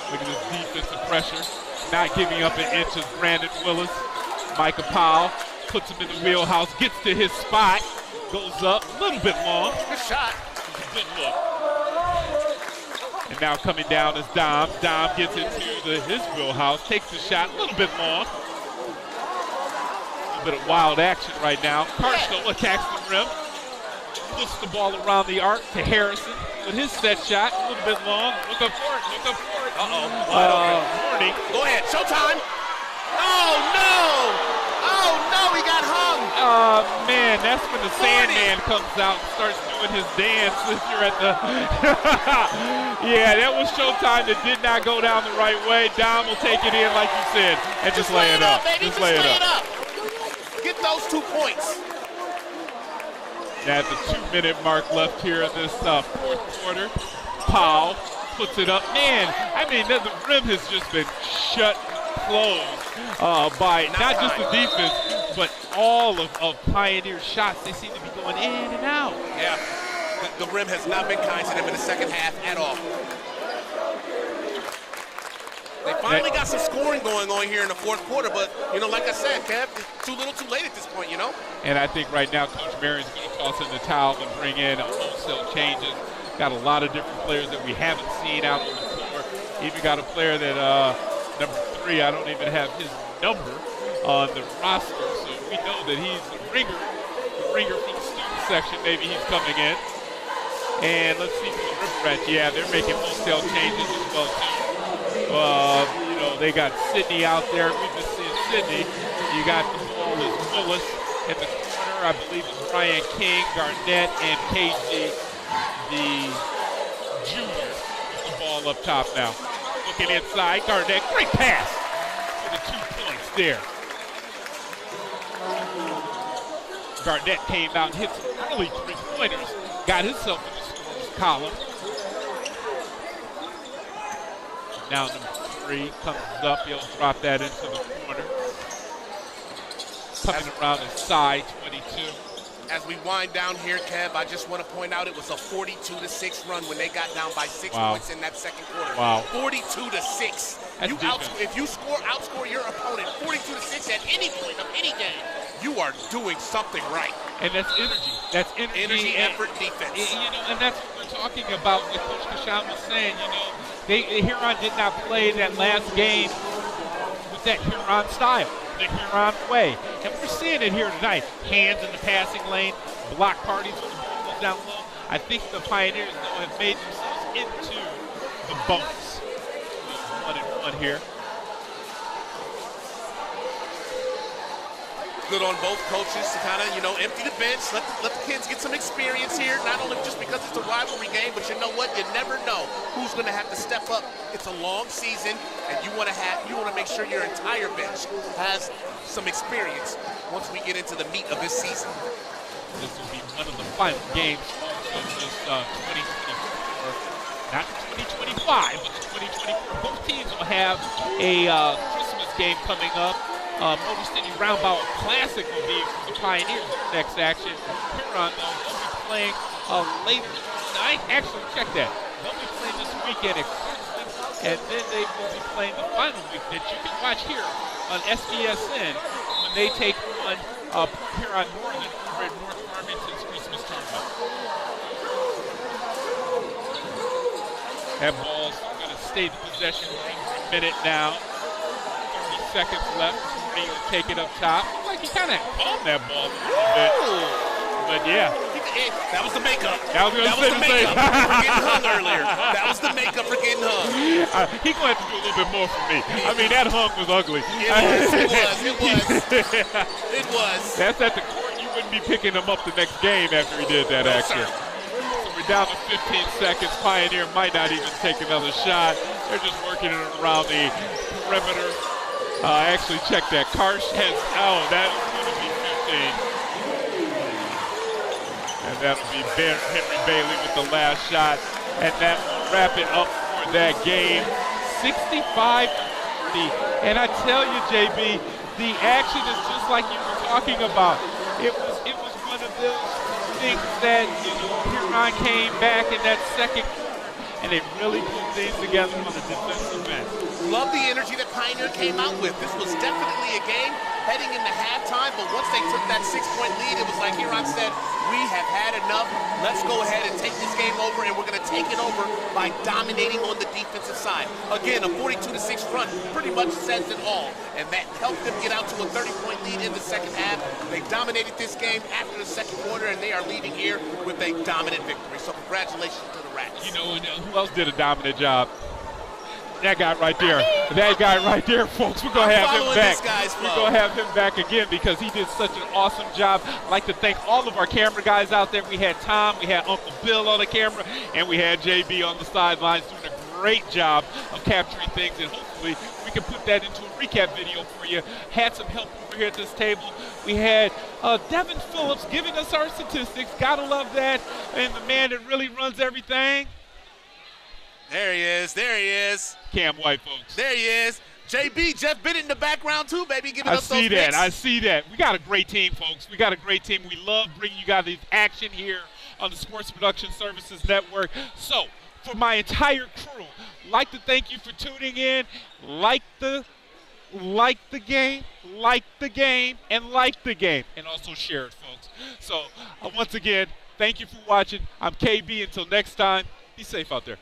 Look at this defensive pressure. Not giving up an inch is Brandon Willis. Micah Powell puts him in the wheelhouse, gets to his spot, goes up, a little bit long. Good shot. Good look. And now coming down is Dom. Dom gets into his wheelhouse, takes the shot, a little bit long. A little bit of wild action right now. Carstone attacks the rim, puts the ball around the arc to Harrison with his set shot, a little bit long. Look up for it. Mourning. Go ahead, showtime. Oh no, he got hung. Man, that's when the Sandman comes out and starts doing his dance if you're at the yeah, that was showtime that did not go down the right way. Dom will take it in like you said and just lay it up. Baby. Just lay it up. Get those 2 points. At the 2-minute mark left here in this fourth quarter, Powell puts it up. Man, I mean, the rim has just been shut closed by not just the defense, but all of Pioneer's shots. They seem to be going in and out. Yeah, the rim has not been kind to them in the second half at all. They finally got some scoring going on here in the fourth quarter, but, like I said, Kev, it's too little too late at this point, And I think right now Coach Marion's going to toss in the towel and bring in wholesale changes. Got a lot of different players that we haven't seen out on the floor. Even got a player that, number 3, I don't even have his number, on the roster, so we know that he's the ringer from the student section. Maybe he's coming in. And let's see for the River Rats. Yeah, they're making wholesale changes as well, too. You know, they got Sydney out there. We've been seeing Sydney. You got the ball is Willis in the corner. I believe it's Brian King, Garnett, and KG, the junior. The ball up top now. Looking inside, Garnett. Great pass for the 2 points there. Garnett came out and hit some early 3-pointers. Got himself in the scorer's column. Now number 3 comes up. He'll drop that into the corner. Coming around the side, 22. As we wind down here, Kev, I just want to point out it was a 42-6 run when they got down by 6 points in that second quarter. Wow. 42-6. If you outscore your opponent 42-6 at any point of any game, you are doing something right. And that's energy. That's energy, effort, defense. You know, and that's what we're talking about. What Coach Kashan was saying. You know, Huron did not play that last game with that Huron style, the Huron way, and we're seeing it here tonight. Hands in the passing lane, block parties when the ball goes down low. I think the Pioneers though have made themselves into the bonus. 1-1 here. Good on both coaches to kind of, you know, empty the bench, let the kids get some experience here, not only just because it's a rivalry game, but you know what, you never know who's going to have to step up. It's a long season, and you want to make sure your entire bench has some experience once we get into the meat of this season. This will be one of the final games of this 2024, not 2025, but 2024. Both teams will have a Christmas game coming up. Motor City Roundabout Classic will be for the Pioneers next action. Huron, though, will be playing later tonight. Actually, check that. They'll be playing this weekend at Clemson, and then they will be playing the final week that you can watch here on SBSN when they take on Huron Northern over at North Farmington's Christmas tournament. That ball's going to stay the possession for a minute now. 30 seconds left. He'll take it up top. Like he kind of palmed that ball a little bit. But yeah. That was the makeup. That was the makeup for getting hung earlier. That was the makeup for getting hung. He's going to have to do a little bit more for me. I mean, that hung was ugly. It was. That's at the court. You wouldn't be picking him up the next game after he did that action. So we're down to 15 seconds. Pioneer might not even take another shot. They're just working it around the perimeter. Actually, check that. Karsh has, that is going to be 15. And that'll be Henry Bailey with the last shot. And that will wrap it up for that game. 65-40. And I tell you, JB, the action is just like you were talking about. It was one of those things that Huron came back in that second quarter, and they really put things together on the defensive end. Love the energy that Pioneer came out with. This was definitely a game heading into halftime, but once they took that 6-point lead, it was like Huron said, we have had enough. Let's go ahead and take this game over, and we're going to take it over by dominating on the defensive side. Again, a 42-6 run pretty much says it all, and that helped them get out to a 30-point lead in the second half. They dominated this game after the second quarter, and they are leading here with a dominant victory. So congratulations to the Rats. You know, who else did a dominant job? That guy right there. That guy right there, folks. We're going to have him back. We're going to have him back again because he did such an awesome job. I'd like to thank all of our camera guys out there. We had Tom, we had Uncle Bill on the camera, and we had JB on the sidelines doing a great job of capturing things, and hopefully we can put that into a recap video for you. Had some help over here at this table. We had Devin Phillips giving us our statistics. Gotta love that. And the man that really runs everything. There he is. There he is. Cam White, folks. There he is. JB, Jeff Bennett in the background too, baby. Giving us those picks. I see that. We got a great team, folks. We got a great team. We love bringing you guys this action here on the Sports Production Services Network. So, for my entire crew, I'd like to thank you for tuning in. Like the game, and also share it, folks. So, once again, thank you for watching. I'm KB. Until next time, be safe out there.